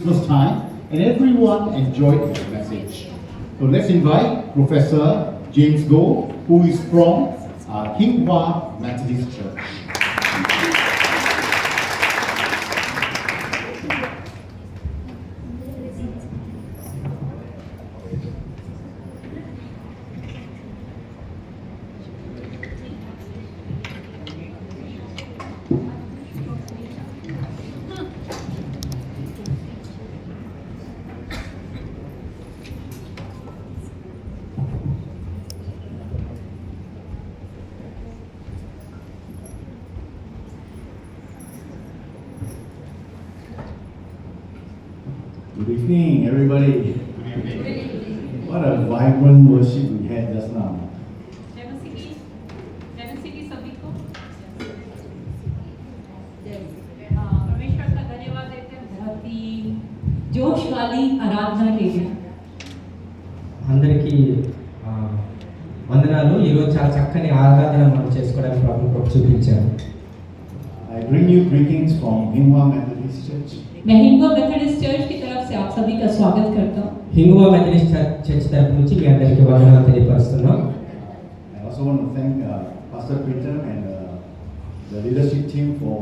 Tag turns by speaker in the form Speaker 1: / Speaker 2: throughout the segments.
Speaker 1: Christmas time, and everyone enjoyed the message. So let's invite Professor James Goh, who is from Hinghwa Methodist Church.
Speaker 2: Good evening, everybody. What a vibrant worship we had just now.
Speaker 3: परमेश्वर का धन्यवाद देते हैं, बहुत ही जोश वाली आराधना के लिए
Speaker 4: అందరికీ వందనాలు. ఈరోజు చాలా చక్కని ఆరాధన మనం చేసుకోవడానికి ప్రభు కృప చూపించారు.
Speaker 2: I bring you greetings from Hinghwa Methodist Church.
Speaker 3: मैं हिंगवा मेथोडिस्ट चर्च की तरफ से आप सभी का स्वागत करता हूँ.
Speaker 4: హింగువా మెథడిస్ట్ చర్చ్ తరపు నుంచి మీ అందరికీ వందనాలు తెలియపరుస్తున్నాం.
Speaker 2: I also want to thank Pastor Peter and the leadership team for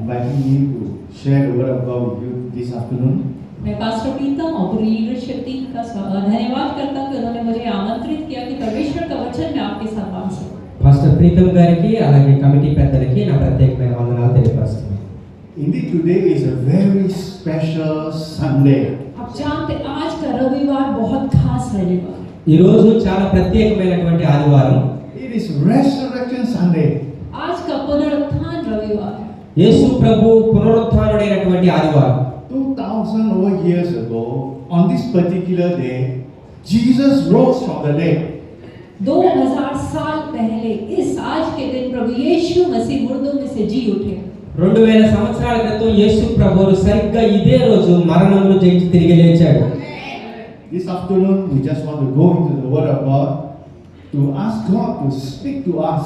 Speaker 2: inviting me to share the word of God with you this afternoon.
Speaker 3: मैं पास्टर प्रीतम और पूरी लीडरशिप टीम का धन्यवाद करता हूँ कि उन्होंने मुझे आमंत्रित किया कि परमेश्वर का वचन मैं आपके साथ बांट सकूं.
Speaker 4: పాస్టర్ ప్రీతం గారికి అలాగే కమిటీ పెద్దలకి నా ప్రత్యేకమైన వందనాలు తెలియపరుస్తున్నాను.
Speaker 2: Indeed, today is a very special Sunday.
Speaker 3: आप जानते आज का रविवार बहुत खास रविवार.
Speaker 4: ఈ రోజు చాలా ప్రత్యేకమైనటువంటి ఆదివారం.
Speaker 2: It is Resurrection Sunday.
Speaker 3: आज का पुनरुत्थान रविवार है.
Speaker 4: యేసు ప్రభు పునరుత్థానుడైనటువంటి ఆదివారం.
Speaker 2: 2000 over years ago, on this particular day, Jesus rose from the dead.
Speaker 3: 2000 साल पहले इस आज के दिन प्रभु यीशु मसीह मुर्दों में से जी उठे.
Speaker 4: 2000 సంవత్సరాల క్రితం యేసు ప్రభువు సరిగ్గా ఇదే రోజు మరణంలో జయించి తిరిగి లేచాడు.
Speaker 2: This afternoon, we just want to go into the Word of God to ask God to speak to us.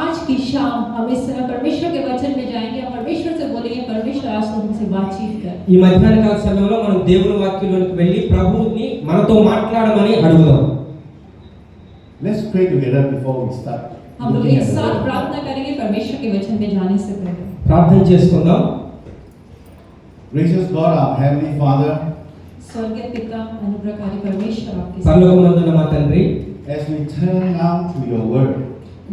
Speaker 3: आज की शाम हम इस तरह परमेश्वर के वचन में जाएंगे और परमेश्वर से बोलेंगे परमेश्वर आज तो हमसे बातचीत कर.
Speaker 4: ఈ మధ్యాహ్న కాల సమయంలో మనం దేవుని వాక్యంలోకి వెళ్ళి ప్రభువుని మనతో మాట్లాడమని అడుగుదాం.
Speaker 2: Let's pray together before we start.
Speaker 3: हम लोग एक साथ प्रार्थना करेंगे परमेश्वर के वचन में जाने से पहले.
Speaker 4: ప్రార్థన చేసుకుందాం.
Speaker 2: Gracious God, our Heavenly Father,
Speaker 3: स्वर्गीय पिता अनुग्रहकारी परमेश्वर आपके साथ.
Speaker 4: పరలోకమందున్న మా తండ్రి,
Speaker 2: as we turn now to your Word,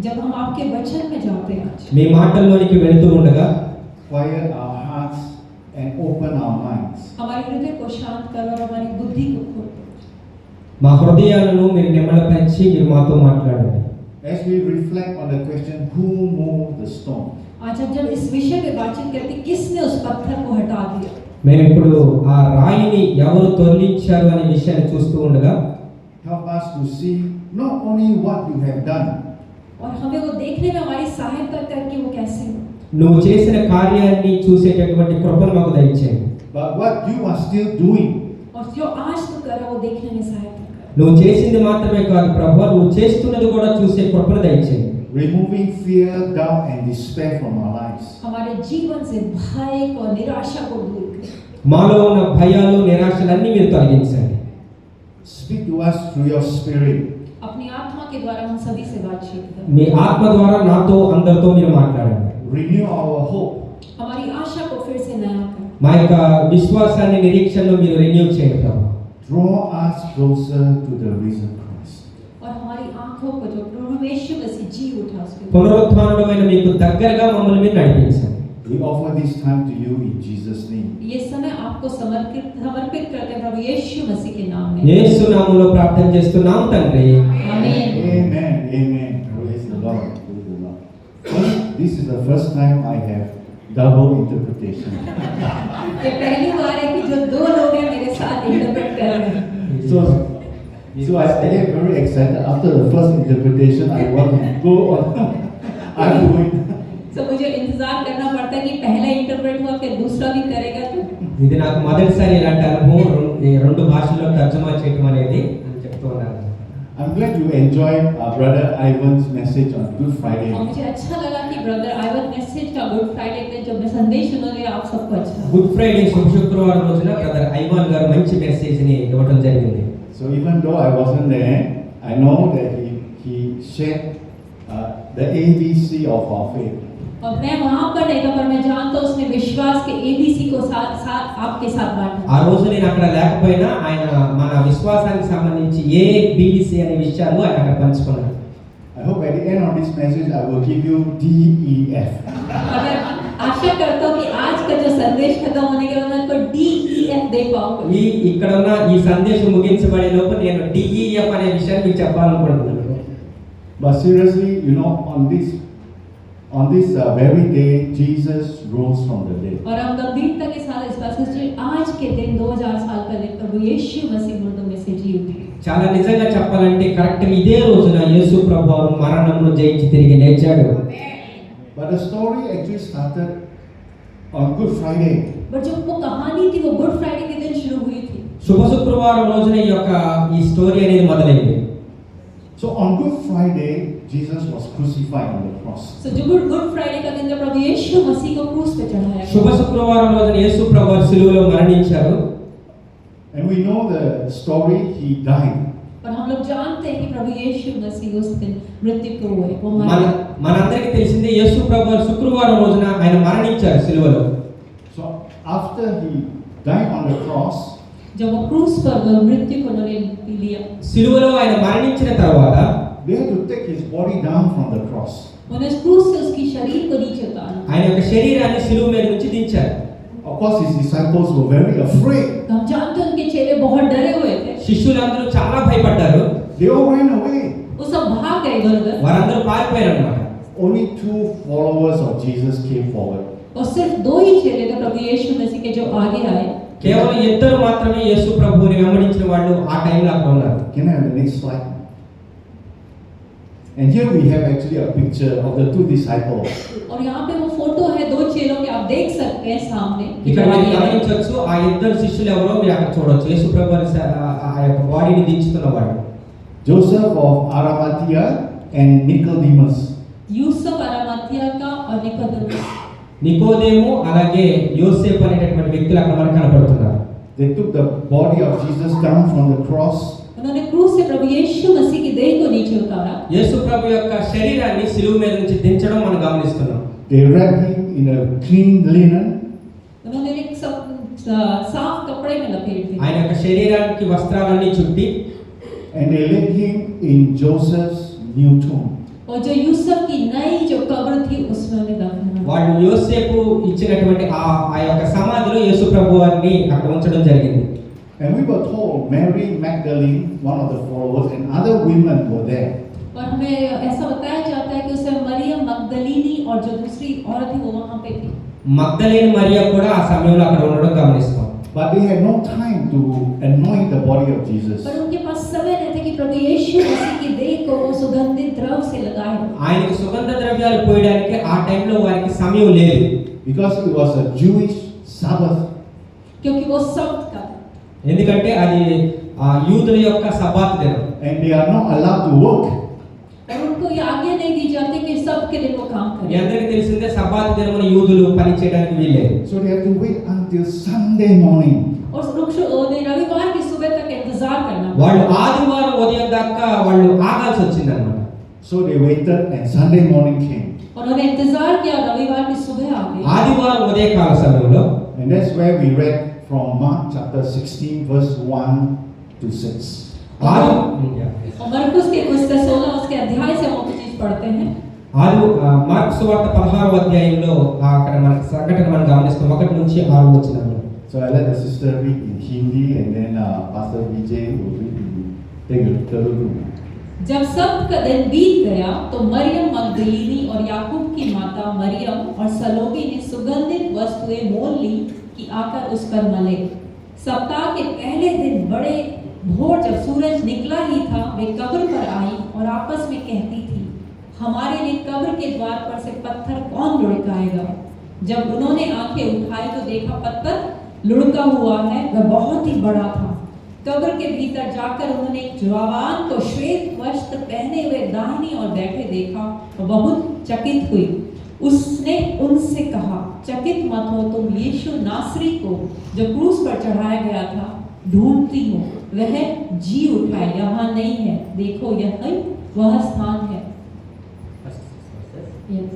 Speaker 3: जब हम आपके वचन में जाते हैं आज
Speaker 4: మీ మాటల్లోనికి వెళుతూ ఉండగా
Speaker 2: quiet our hearts and open our minds.
Speaker 3: हमारे हृदय को शांत करो और हमारी बुद्धि को खोलो.
Speaker 4: మా హృదయాలను మీరు నిమ్మలపరిచి మీరు మాతో మాట్లాడండి.
Speaker 2: As we reflect on the question, who moved the stone?
Speaker 3: आज हम जब इस विषय पे बातचीत करते हैं, किसने उस पत्थर को हटा दिया.
Speaker 4: మేము ఇప్పుడు ఆ రాయిని ఎవరు తొలగించారు అనే విషయాన్ని చూస్తూ ఉండగా
Speaker 2: Help us to see not only what you have done,
Speaker 3: और हमें वो देखने में हमारी सहायता कर कि वो कैसे हो.
Speaker 4: నువ్వు చేసిన కార్యాన్ని చూసేటటువంటి కృపను మాకు దయచేయండి.
Speaker 2: but what you are still doing.
Speaker 3: और जो आज तू कर रहा है वो देखने में सहायता कर.
Speaker 4: నువ్వు చేసింది మాత్రమే కాదు ప్రభువా, నువ్వు చేస్తున్నది కూడా చూసే కృపను దయచేయండి.
Speaker 2: Removing fear, doubt, and despair from our lives.
Speaker 3: हमारे जीवन से भय और निराशा को दूर कर.
Speaker 4: మాలో ఉన్న భయాలు నిరాశలన్నీ మీరు తొలగించండి.
Speaker 2: Speak to us through your Spirit.
Speaker 3: अपनी आत्मा के द्वारा हम सभी से बातचीत कर.
Speaker 4: మీ ఆత్మ ద్వారా నాతో అందరితో మీరు మాట్లాడండి.
Speaker 2: Renew our hope.
Speaker 3: हमारी आशा को फिर से नया कर.
Speaker 4: మా యొక్క విశ్వాసాన్ని నిరీక్షణను మీరు రెన్యూ చేయండి ప్రభు.
Speaker 2: Draw us closer to the risen Christ.
Speaker 3: और हमारी आंखों को जो प्रभु यीशु मसीह जी उठा उसके
Speaker 4: పునరుత్థానుడైన మీకు దగ్గరగా మమ్మల్ని మీరు నడిపించండి.
Speaker 2: We offer this time to you in Jesus' name.
Speaker 3: ये समय आपको समर्पित करते हैं प्रभु यीशु मसीह के नाम में.
Speaker 4: యేసు నామములో ప్రార్థన చేస్తున్నాం తండ్రి.
Speaker 3: आमीन.
Speaker 2: Amen. Amen. Praise the Lord. Praise the Lord. First, this is the first time I have double interpretation.
Speaker 3: ये पहली बार है कि जो दो लोग हैं मेरे साथ इंटरप्रेट कर रहे हैं.
Speaker 2: So I get very excited. After the first interpretation, I want to go on. I'm going.
Speaker 3: तो मुझे इंतजार करना पड़ता है कि पहला इंटरप्रेट हुआ फिर दूसरा भी करेगा तो.
Speaker 4: ఇది నాకు మొదటిసారి ఇలాంటి అనుభవం ఈ రెండు భాషల్లో తర్జుమా చేయడం అనేది అని చెప్తూ ఉన్నాను.
Speaker 2: I'm glad you enjoyed Brother Ivan's message on Good Friday.
Speaker 3: और मुझे अच्छा लगा कि ब्रदर आइवन मैसेज का गुड फ्राइडे पे जो संदेश उन्होंने आप सबको अच्छा लगा।
Speaker 4: గుడ్ ఫ్రైడే శుక్రవారం రోజున బ్రదర్ ఐవాన్ గారు మంచి మెసేజ్ ని ఇవ్వడం జరిగింది.
Speaker 2: So even though I wasn't there, I know that he shared the ABC of our faith.
Speaker 3: और मैं वहाँ पर नहीं था पर मैं जानता हूँ उसने विश्वास के ABC को साथ आपके साथ बांटा।
Speaker 4: ఆ రోజు నేను అక్కడ లేకపోయినా ఆయన మన విశ్వాసానికి సంబంధించి ABC అనే విషయాలు ఆయన అక్కడ పంచుకున్నారు.
Speaker 2: I hope at the end of this message I will give you DEF.
Speaker 3: और मैं आशा करता हूँ कि आज का जो संदेश खत्म होने के बाद मैं आपको DEF दे पाऊंगा।
Speaker 4: ఇక్కడ ఉన్న ఈ సందేశం ముగించబడే లోపు నేను DEF అనే విషయాన్ని మీకు చెప్పాలనుకుంటున్నాను.
Speaker 2: But seriously, you know, on this very day, Jesus rose from the dead.
Speaker 3: और हम गंभीरता के साथ इस बात से आज के दिन 2000 साल पहले प्रभु यीशु मसीह मुर्दों में से जी उठे।
Speaker 4: చాలా నిజంగా చెప్పాలంటే కరెక్ట్ ఇదే రోజున యేసు ప్రభువు మరణమును జయించి తిరిగి లేచాడు.
Speaker 2: But the story actually started on Good Friday.
Speaker 3: But जो वो कहानी थी वो गुड फ्राइडे के दिन शुरू हुई थी।
Speaker 4: శుభ శుక్రవారం రోజున ఈ స్టోరీ అనేది మొదలైంది.
Speaker 2: So on Good Friday, Jesus was crucified on the cross.
Speaker 3: So जो गुड फ्राइडे का दिन जब प्रभु यीशु मसीह को क्रूस पे चढ़ाया
Speaker 4: శుభ శుక్రవారం రోజున యేసు ప్రభువు సిలువలో మరణించారు.
Speaker 2: And we know the story, he died.
Speaker 3: और हम लोग जानते हैं कि प्रभु यीशु मसीह उस दिन मृत्यु को हुए वो
Speaker 4: మనందరికీ తెలిసిందే యేసు ప్రభువు శుక్రవారం రోజున ఆయన మరణించారు సిలువలో.
Speaker 2: So after he died on the cross,
Speaker 3: जब वो क्रूस पर मृत्यु को उन्होंने लिया
Speaker 4: సిలువలో ఆయన మరణించిన తర్వాత
Speaker 2: they had to take his body down from the cross.
Speaker 3: उन्होंने क्रूस से उसकी शरीर को नीचे उतारा।
Speaker 4: ఆయన యొక్క శరీరాన్ని సిలువ మీద నుంచి దించారు.
Speaker 2: Of course, his disciples were very afraid.
Speaker 3: हम जानते हैं उनके चेले बहुत डरे हुए थे।
Speaker 4: శిష్యులందరూ చాలా భయపడ్డారు.
Speaker 2: They all ran away.
Speaker 3: वो सब भाग गए इधर-उधर।
Speaker 4: వారందరూ పారిపోయారు అన్నమాట.
Speaker 2: Only 2 followers of Jesus came forward.
Speaker 3: और सिर्फ 2 ही चेले थे प्रभु यीशु मसीह के जो आगे आए।
Speaker 4: కేవలం ఇద్దరు మాత్రమే యేసు ప్రభువుని వెంబడించిన వాళ్ళు ఆ టైంలో అక్కడ ఉన్నారు.
Speaker 2: Can I have the next slide? And here we have actually a picture of the 2 disciples.
Speaker 3: और यहाँ पे वो फोटो है 2 चेलों के, आप देख सकते हैं सामने।
Speaker 4: ఇక్కడ మీరు గమనించవచ్చు ఆ ఇద్దరు శిష్యులు ఎవరో మీరు అక్కడ చూడొచ్చు. యేసు ప్రభువుని ఆ యొక్క బాడీని దించుతున్న వాళ్ళు
Speaker 2: Joseph of Arimathea and Nicodemus.
Speaker 3: Yusuf Arimathea का और निकोदेमुस।
Speaker 4: నికోదేము అలాగే యోసేపు అనేటటువంటి వ్యక్తులు అక్కడ మనకు కనపడుతున్నారు.
Speaker 2: They took the body of Jesus down from the cross.
Speaker 3: उन्होंने क्रूस से प्रभु यीशु मसीह की देह को नीचे उतारा।
Speaker 4: యేసు ప్రభు యొక్క శరీరాన్ని సిలువ మీద నుంచి దించడం మనం గమనిస్తున్నాం.
Speaker 2: They wrapped him in a clean linen.
Speaker 3: उन्होंने एक साफ कपड़े में लपेट दिया।
Speaker 4: ఆయన యొక్క శరీరానికి వస్త్రాలన్నీ చుట్టి
Speaker 2: And they laid him in Joseph's new tomb.
Speaker 3: और जो यूसुफ की नई जो कब्र थी उसमें उन्हें दफनाया।
Speaker 4: వాళ్ళు యోసేపు ఇచ్చినటువంటి ఆ యొక్క సమాధిలో యేసు ప్రభువుని అక్కడ ఉంచడం జరిగింది.
Speaker 2: And we were told Mary Magdalene, one of the followers, and other women were there.
Speaker 3: और हमें ऐसा बताया जाता है कि उसमें मरियम मगदलीनी और जो दूसरी औरत थी वो वहाँ पे थी।
Speaker 4: మగ్దలేని మరియా కూడా ఆ సమయంలో అక్కడ ఉండడం గమనిస్తాం.
Speaker 2: But they had no time to anoint the body of Jesus.
Speaker 3: पर उनके पास समय नहीं था कि प्रभु यीशु मसीह की देह को वो सुगंधित द्रव्य से लगाए।
Speaker 4: ఆయనకి సుగంధ ద్రవ్యాలు పోయడానికి ఆ టైంలో వారికి సమయం లేదు.
Speaker 2: Because it was a Jewish Sabbath.
Speaker 3: क्योंकि वो सब्त का था।
Speaker 4: ఎందుకంటే అది ఆ యూదుల యొక్క సబ్బాత్ దినం.
Speaker 2: And they are not allowed to work.
Speaker 3: और उनको ये आज्ञा नहीं दी जाती कि सब के दिन वो काम
Speaker 4: మీ
Speaker 3: करें।
Speaker 4: అందరికీ తెలిసిందే సబ్బాత్ దినమున యూదులు పని చేయడానికి వీల్లేదు.
Speaker 2: So they have to wait until Sunday morning.
Speaker 3: और रविवार की सुबह तक इंतजार करना।
Speaker 4: వాళ్ళు ఆదివారం ఉదయం దాకా వాళ్ళు ఆగాల్సి వచ్చిందన్నమాట.
Speaker 2: So they waited and Sunday morning came.
Speaker 3: और उन्होंने इंतजार किया, रविवार की सुबह आ गई।
Speaker 4: ఆదివారం ఉదయకాల సమయంలో
Speaker 2: And that's where we read from Mark chapter 16 verse 1 to 6.
Speaker 3: और मरकुस के पुस्तक 16 उसके अध्याय से हम कुछ चीज पढ़ते हैं।
Speaker 4: మార్కు సువార్త 16వ అధ్యాయంలో అక్కడ మనకి సంఘటన మనం గమనిస్తాం 1 నుంచి 6 వచనాలు.
Speaker 2: So I let the sister read in Hindi and then Pastor Vijay will read in Telugu.
Speaker 3: जब सब्त का दिन बीत गया तो मरियम मगदलीनी और याकूब की माता मरियम और सलोमी ने सुगंधित वस्तुएं मोल ली कि आकर उस पर मले। सप्ताह के पहले दिन बड़े भोर जब सूरज निकला ही था वे कब्र पर आई और आपस में कहती थी, हमारे लिए कब्र के द्वार पर से पत्थर कौन लुढ़काएगा। जब उन्होंने आंखें उठाई तो देखा पत्थर लुढ़का हुआ है, वह बहुत ही बड़ा था। कब्र के भीतर जाकर उन्होंने एक जवान को श्वेत वस्त्र पहने हुए दाहिनी ओर बैठे देखा और बहुत चकित हुई। उसने उनसे कहा, चकित मत हो, तुम यीशु नासरी को जो क्रूस पर चढ़ाया गया था ढूंढती हो। वह जी उठा, यहाँ नहीं है, देखो यह वह स्थान है। Yes.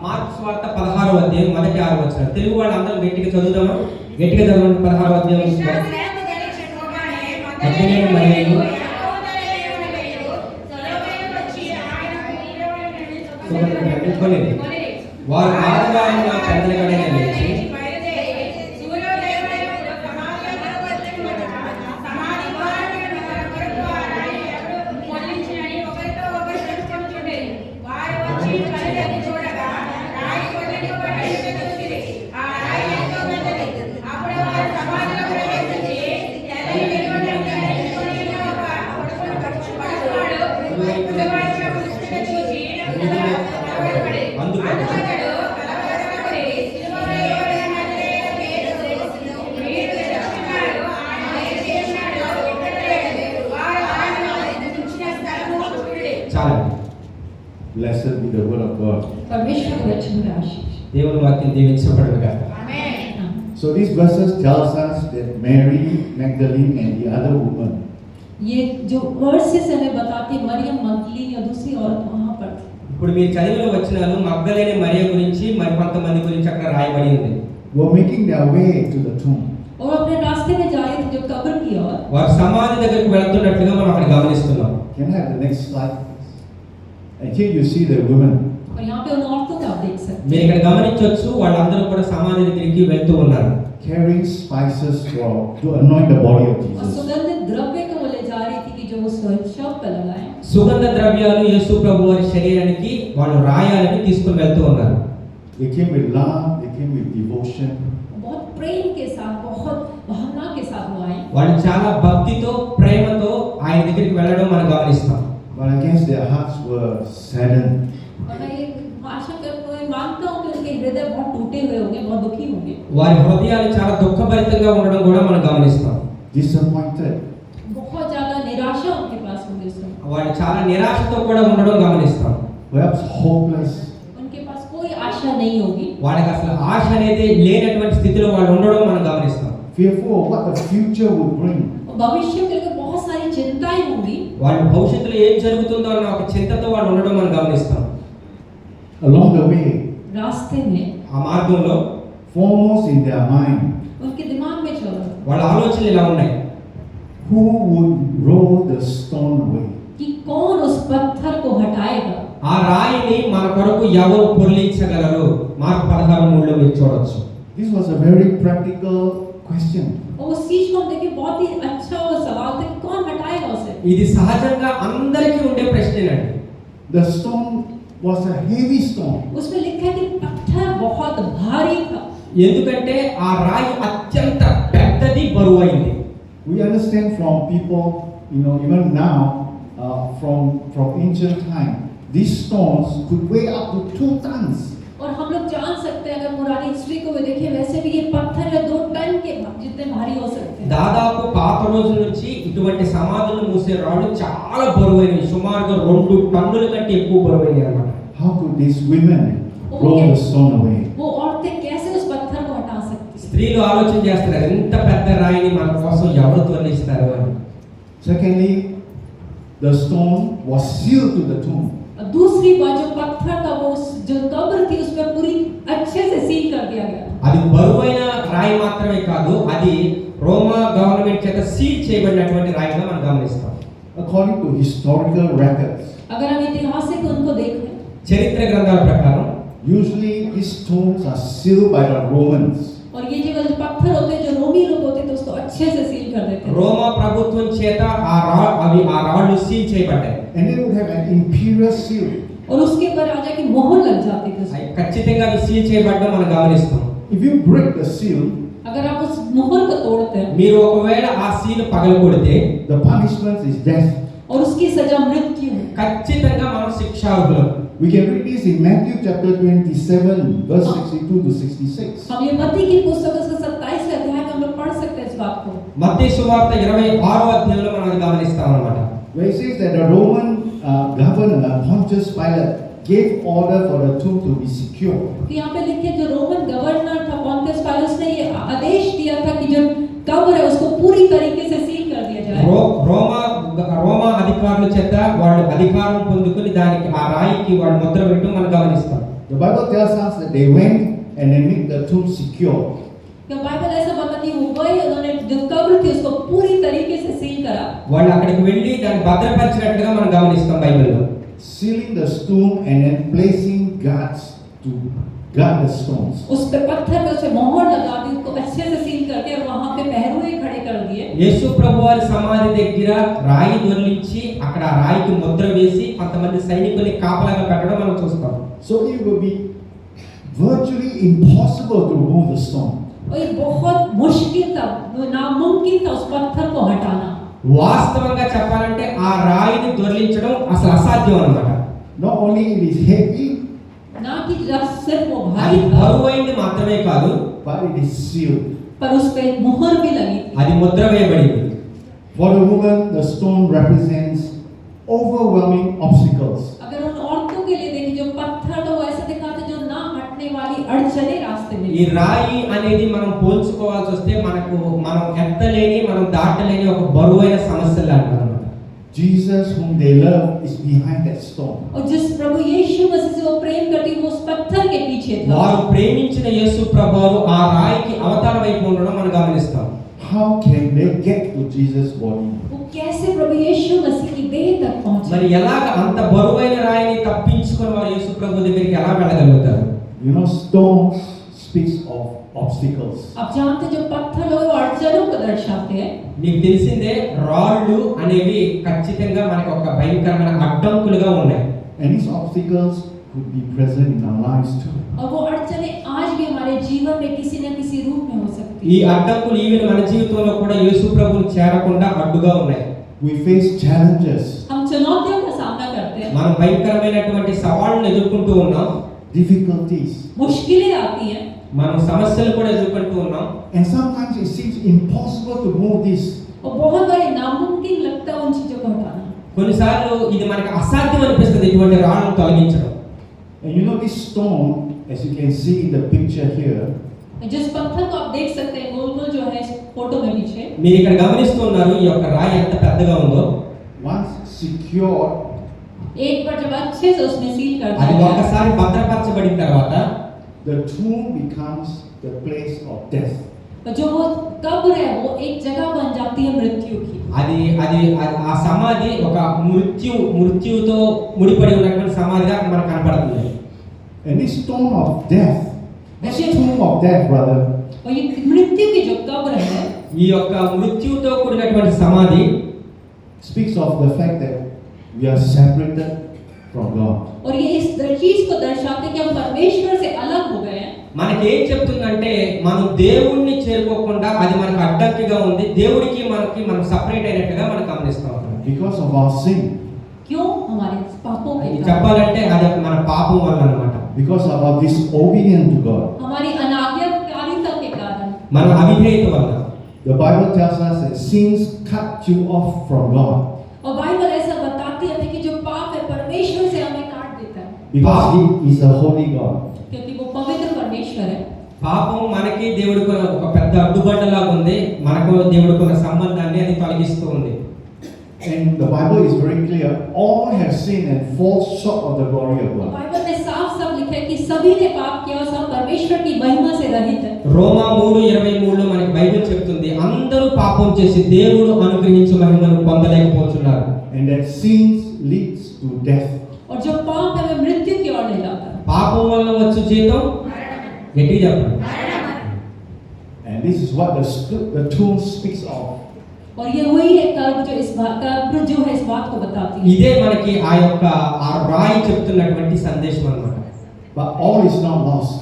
Speaker 4: మార్క్స్ వార్త 16వ అధ్యాయం మొదటి 6వ వచనం. తెలుగు వాళ్ళందరూ గట్టిగా చదువుదామా? గట్టిగా చదవండి. 16వ అధ్యాయం వారు ఆదివారంగా పెద్దలగడనే లేచి
Speaker 2: Blessed be the word of God.
Speaker 3: परमेश्वर के वचन में आशीष।
Speaker 4: దేవుని వాక్యం దీవించబడును గాక.
Speaker 2: So these verses tells us that Mary Magdalene and the other woman,
Speaker 3: ये जो वर्सेस हमें बताते हैं मरियम मगदलीनी और दूसरी औरत वहां पर थी।
Speaker 4: ఇప్పుడు మీరు చదివిన వచనాలు మగ్దలేని మరియ గురించి మరి కొంతమంది గురించి అక్కడ రాయబడి ఉంది.
Speaker 2: were making their way to the tomb.
Speaker 3: और अपने रास्ते में जा रहे थे जो कब्र की ओर।
Speaker 4: వారు సమాధి దగ్గరికి వెళ్తున్నట్లుగా మనం అక్కడ గమనిస్తున్నాం.
Speaker 2: Can I have the next slide? And here you see the women.
Speaker 3: और यहाँ पे उन औरतों को आप देख सकते
Speaker 4: మీరు ఇక్కడ गमనించొచ్చు వాళ్ళందరూ కూడా సమాధి దగ్గరికి వెళ్తూ ఉన్నారు.
Speaker 2: Carrying spices to anoint the body of
Speaker 3: और
Speaker 2: Jesus.
Speaker 3: सुगंधित द्रव्य को वो ले जा रही थी कि जो उस शव पे लगाए।
Speaker 4: సుగంధ ద్రవ్యాలు యేసు ప్రభు వారి శరీరానికి వాళ్ళు రాయాలని తీసుకొని వెళ్తూ ఉన్నారు.
Speaker 2: They came with love, they came with devotion.
Speaker 3: बहुत प्रेम के साथ, बहुत भावना के साथ वो आए।
Speaker 4: వాళ్ళు చాలా భక్తితో ప్రేమతో ఆయన దగ్గరికి వెళ్ళడం మనం గమనిస్తాం.
Speaker 2: But I guess their hearts were saddened.
Speaker 3: और मैं ये आशा करता हूँ, मानता हूँ कि उनके हृदय बहुत टूटे हुए होंगे, बहुत दुखी होंगे।
Speaker 4: వారి హృదయాలు చాలా దుఃఖభరితంగా ఉండడం కూడా మనం గమనిస్తాం.
Speaker 2: Disappointed.
Speaker 3: बहुत ज्यादा निराशा उनके पास होगी उस समय।
Speaker 4: వాళ్ళు చాలా నిరాశతో కూడా ఉండడం గమనిస్తాం.
Speaker 2: Perhaps hopeless.
Speaker 3: उनके पास कोई आशा नहीं होगी।
Speaker 4: వాళ్ళకి అసలు ఆశ అనేది లేనటువంటి స్థితిలో వాళ్ళు ఉండడం మనం గమనిస్తాం.
Speaker 2: Fearful of what the future would bring.
Speaker 3: और भविष्य के लिए बहुत सारी चिंताएं होंगी।
Speaker 4: వాళ్ళు భవిష్యత్తులో ఏం జరుగుతుందో అన్న ఒక చింతతో వాళ్ళు ఉండడం మనం గమనిస్తాం.
Speaker 2: Along the way,
Speaker 3: रास्ते में
Speaker 4: ఆ మార్గంలో
Speaker 2: foremost in their mind,
Speaker 3: उनके दिमाग में चल रहा
Speaker 4: వాళ్ళ ఆలోచనలు ఇలా ఉన్నాయి.
Speaker 2: who would roll the stone away?
Speaker 3: कि कौन उस पत्थर को हटाएगा।
Speaker 4: ఆ రాయిని మన కొరకు ఎవరు పొర్లించగలరు? మార్కు 16:3 మీరు చూడొచ్చు.
Speaker 2: This was a very practical question.
Speaker 3: और उस चीज को हम देखिए बहुत ही अच्छा और सवाल था कि कौन हटाएगा उसे।
Speaker 4: ఇది సహజంగా అందరికీ ఉండే ప్రశ్నేనండి.
Speaker 2: The stone was a heavy stone.
Speaker 3: उसमें लिखा है कि पत्थर बहुत भारी था।
Speaker 4: ఎందుకంటే ఆ రాయి అత్యంత పెద్దది, బరువైంది.
Speaker 2: We understand from people, even now, from ancient time, these stones could weigh up to 2 tons.
Speaker 3: और हम लोग जान सकते हैं अगर पुरानी हिस्ट्री को भी देखें, वैसे भी ये पत्थर है 2 टन के जितने भारी हो सकते हैं।
Speaker 4: దాదాపు పాత రోజుల నుంచి ఇటువంటి సమాధులను మూసే రాళ్ళు చాలా బరువైనవి, సుమారుగా 2 టన్నుల కంటే ఎక్కువ బరువైనవి అన్నమాట.
Speaker 2: How could these women roll the stone away?
Speaker 3: वो औरतें कैसे उस पत्थर को हटा सकती?
Speaker 4: స్త్రీలు ఆలోచన చేస్తారు, ఇంత పెద్ద రాయిని మన కోసం ఎవరు తొలగిస్తారు అని.
Speaker 2: Secondly, the stone was sealed to the tomb.
Speaker 3: और दूसरी बात, जो पत्थर था वो जो कब्र थी उस पर पूरी अच्छे से सील कर दिया गया।
Speaker 4: అది బరువైన రాయి మాత్రమే కాదు, అది రోమా గవర్నమెంట్ చేత సీల్ చేయబడినటువంటి రాయిగా మనం గమనిస్తాం.
Speaker 2: According to historical records,
Speaker 3: अगर हम ऐतिहासिक उनको देखें,
Speaker 4: చరిత్ర గ్రంథాల ప్రకారం
Speaker 2: usually these tombs are sealed by the Romans.
Speaker 3: और ये जो पत्थर होते हैं जो रोमी लोग होते हैं तो उसको अच्छे से सील कर देते हैं।
Speaker 4: రోమా ప్రభుత్వం చేత ఆ రాళ్ళు సీల్ చేయబడ్డాయి.
Speaker 2: And they would have an imperial seal.
Speaker 3: और उसके ऊपर राजा की मोहर लग जाती थी।
Speaker 4: అవి ఖచ్చితంగా అవి సీల్ చేయబడడం మనం గమనిస్తాం.
Speaker 2: If you break the seal,
Speaker 3: अगर आप उस मोहर को तोड़ते हैं
Speaker 4: మీరు ఒకవేళ ఆ seal పగలగొడితే
Speaker 2: the punishment is death.
Speaker 3: और उसकी सजा मृत्यु है।
Speaker 4: ఖచ్చితంగా మనం శిక్షార్హులం.
Speaker 2: We can read this in Matthew chapter 27, verse 62 to 66.
Speaker 3: हम ये मत्ती की पुस्तक उसका 27 अध्याय में हम लोग पढ़ सकते हैं इस बात को।
Speaker 4: మత్తయి సువార్త 26వ అధ్యాయంలో మనం అది గమనిస్తాం అన్నమాట.
Speaker 2: Where it says that the Roman governor Pontius Pilate gave order for the tomb to be secure.
Speaker 3: तो यहाँ पे लिखे जो रोमन गवर्नर था पॉन्टियस पाइलस ने ये आदेश दिया था कि जो कब्र है उसको पूरी तरीके से सील कर दिया जाए।
Speaker 4: రోమా అధికారుల చేత వాళ్ళు అధికారం పొందుకొని దానికి ఆ రాయికి వాళ్ళు ముద్ర పెట్టడం మనం గమనిస్తాం.
Speaker 2: The Bible tells us that they went and they made the tomb secure.
Speaker 3: क्या बाइबल ऐसा बताती है वो गए उन्होंने जो कब्र थी उसको पूरी तरीके से सील करा।
Speaker 4: వాళ్ళు అక్కడికి వెళ్ళి దాన్ని భద్రపరిచినట్లుగా మనం గమనిస్తాం బైబిల్లో.
Speaker 2: Sealing the stone and then placing guards to guard the stones.
Speaker 3: उस पे पत्थर पे उसे मोहर लगा दी उसको अच्छे से सील करके और वहां पे पहरुए खड़े कर दिए।
Speaker 4: యేసు ప్రభువారి సమాధి దగ్గర రాయి దొర్లించి అక్కడ ఆ రాయికి ముద్ర వేసి కొంతమంది సైనికుల్ని కాపలాగా పెట్టడం మనం చూస్తాం.
Speaker 2: So it will be virtually impossible to remove the stone.
Speaker 3: और ये बहुत मुश्किल था, नामुमकिन था उस पत्थर को हटाना।
Speaker 4: వాస్తవంగా చెప్పాలంటే ఆ రాయిని దొర్లించడం అసలు అసాధ్యం అన్నమాట.
Speaker 2: Not only it is heavy,
Speaker 3: ना कि सिर्फ वो
Speaker 4: అది
Speaker 3: भारी था
Speaker 4: బరువైంది మాత్రమే కాదు,
Speaker 2: but it is sealed.
Speaker 3: पर उस पे मुहर भी लगी थी।
Speaker 4: అది ముద్ర వేయబడింది.
Speaker 2: For the woman, the stone represents overwhelming obstacles.
Speaker 3: अगर उन औरतों के लिए देखिए जो पत्थर तो वो ऐसे दिखाते जो ना हटने वाली अड़चने रास्ते में।
Speaker 4: ఈ రాయి అనేది మనం పోల్చుకోవాల్సి వస్తే మనం ఎత్తలేని మనం దాటలేని ఒక బరువైన సమస్య లాంటిది అన్నమాట.
Speaker 2: Jesus, whom they love, is behind that stone.
Speaker 3: और जिस प्रभु यीशु मसीह से वो प्रेम करती वो उस पत्थर के पीछे था।
Speaker 4: వారు ప్రేమించిన యేసు ప్రభువు ఆ రాయికి అవతార వైపు ఉండడం మనం గమనిస్తాం.
Speaker 2: How can they get to Jesus' body?
Speaker 3: वो कैसे प्रभु यीशु मसीह की देह तक पहुंचे?
Speaker 4: మరి ఎలాగ అంత బరువైన రాయిని తప్పించుకొని వారు యేసు ప్రభు దగ్గరికి ఎలా వెళ్ళగలుగుతారు?
Speaker 2: You know, stones speaks of obstacles.
Speaker 3: आप जानते जो पत्थर हो वो अड़चनों को दर्शाते हैं।
Speaker 4: మీకు తెలిసిందే రాళ్ళు అనేవి ఖచ్చితంగా మనకి ఒక భయంకరమైన అడ్డంకులుగా ఉన్నాయి.
Speaker 2: And these obstacles could be present in our lives too.
Speaker 3: और वो अड़चने आज भी हमारे जीवन में किसी न किसी रूप में हो सकती
Speaker 4: ఈ
Speaker 3: है।
Speaker 4: అడ్డంకులు ఈవెన్ మన జీవితంలో కూడా యేసు ప్రభువుని చేరకుండా అడ్డుగా ఉన్నాయి.
Speaker 2: We face challenges,
Speaker 3: हम चुनौतियों का सामना करते हैं,
Speaker 4: మనం భయంకరమైనటువంటి సవాళ్ళను ఎదుర్కొంటూ ఉన్నాం.
Speaker 2: difficulties,
Speaker 3: मुश्किलें आती हैं
Speaker 4: మనం సమస్యలు కూడా ఎదుర్కొంటూ ఉన్నాం.
Speaker 2: and sometimes it seems impossible to move this.
Speaker 3: और बहुत बार नामुमकिन लगता है उन चीजों को हटाना।
Speaker 4: కొన్నిసార్లు ఇది మనకి అసాధ్యం అనిపిస్తుంది ఇటువంటి రాళ్ళను తొలగించడం.
Speaker 2: And you know, this stone, as you can see in the picture here,
Speaker 3: जिस पत्थर को आप देख सकते हैं गोल गोल जो है इस फोटो में पीछे,
Speaker 4: మీరు ఇక్కడ గమనిస్తున్నారు ఈ యొక్క రాయి ఎంత పెద్దగా ఉందో.
Speaker 2: once secured,
Speaker 3: एक बार जब अच्छे से उसमें सील कर
Speaker 4: అది
Speaker 3: दिया गया,
Speaker 4: ఒకసారి భద్రపరచబడిన తర్వాత
Speaker 2: the tomb becomes the place of death.
Speaker 3: तो जो वो कब्र है वो एक जगह बन जाती है मृत्यु की।
Speaker 4: ఆ సమాధి ఒక మృత్యుతో ముడిపడి ఉన్నటువంటి సమాధిగా మనకు కనపడుతుంది.
Speaker 2: And this stone of death, this tomb of death, brother,
Speaker 3: और ये मृत्यु की जो कब्र है
Speaker 4: ఈ యొక్క మృత్యుతో కూడినటువంటి సమాధి
Speaker 2: speaks of the fact that we are separated from God.
Speaker 3: और ये इस चीज को दर्शाते कि हम परमेश्वर से अलग हो गए हैं।
Speaker 4: మనకి ఏం చెప్తుందంటే మనం దేవుణ్ణి చేరుకోకుండా అది మనకు అడ్డంకిగా ఉంది, దేవుడికి మనం సపరేట్ అయినట్టుగా మనం గమనిస్తాం.
Speaker 2: Because of our sin,
Speaker 3: क्यों? हमारे पापों के
Speaker 4: ఇది
Speaker 3: कारण,
Speaker 4: చెప్పాలంటే అది మన పాపం వల్ల అన్నమాట.
Speaker 2: because of our disobedience to God.
Speaker 3: हमारी अनाज्ञाकारिता के कारण,
Speaker 4: మన అవిధేయత వల్ల.
Speaker 2: The Bible tells us that sins cut you off from God,
Speaker 3: और बाइबल ऐसा बताती है कि जो पाप है परमेश्वर से हमें काट देता है,
Speaker 2: because He is a holy God.
Speaker 3: क्योंकि वो पवित्र परमेश्वर है।
Speaker 4: పాపం మనకి దేవుడికి ఒక పెద్ద అడ్డుబండలాగా ఉంది, మనకు దేవుడికి ఉన్న సంబంధాన్ని అది తొలగిస్తూ ఉంది.
Speaker 2: And the Bible is very clear, all have sinned and fall short of the glory of God.
Speaker 3: Bible में साफ साफ लिखा है कि सभी ने पाप किया और सब परमेश्वर की महिमा से रहित है।
Speaker 4: రోమా 3:23లో మనకి బైబిల్ చెప్తుంది అందరూ పాపం చేసి దేవుడు అనుగ్రహించే మహిమను పొందలేకపోతున్నారు.
Speaker 2: And that sins leads to death.
Speaker 3: और जो पाप है वह मृत्यु की ओर ले जाता है।
Speaker 4: పాపం వల్ల వచ్చే జీతం గట్టిగా చెప్పండి.
Speaker 2: And this is what the tomb speaks of.
Speaker 3: और ये वही है कब्र जो इस बात को बताती है।
Speaker 4: ఇదే మనకి ఆ రాయి చెప్తున్నటువంటి సందేశం అన్నమాట.
Speaker 2: But all is not lost.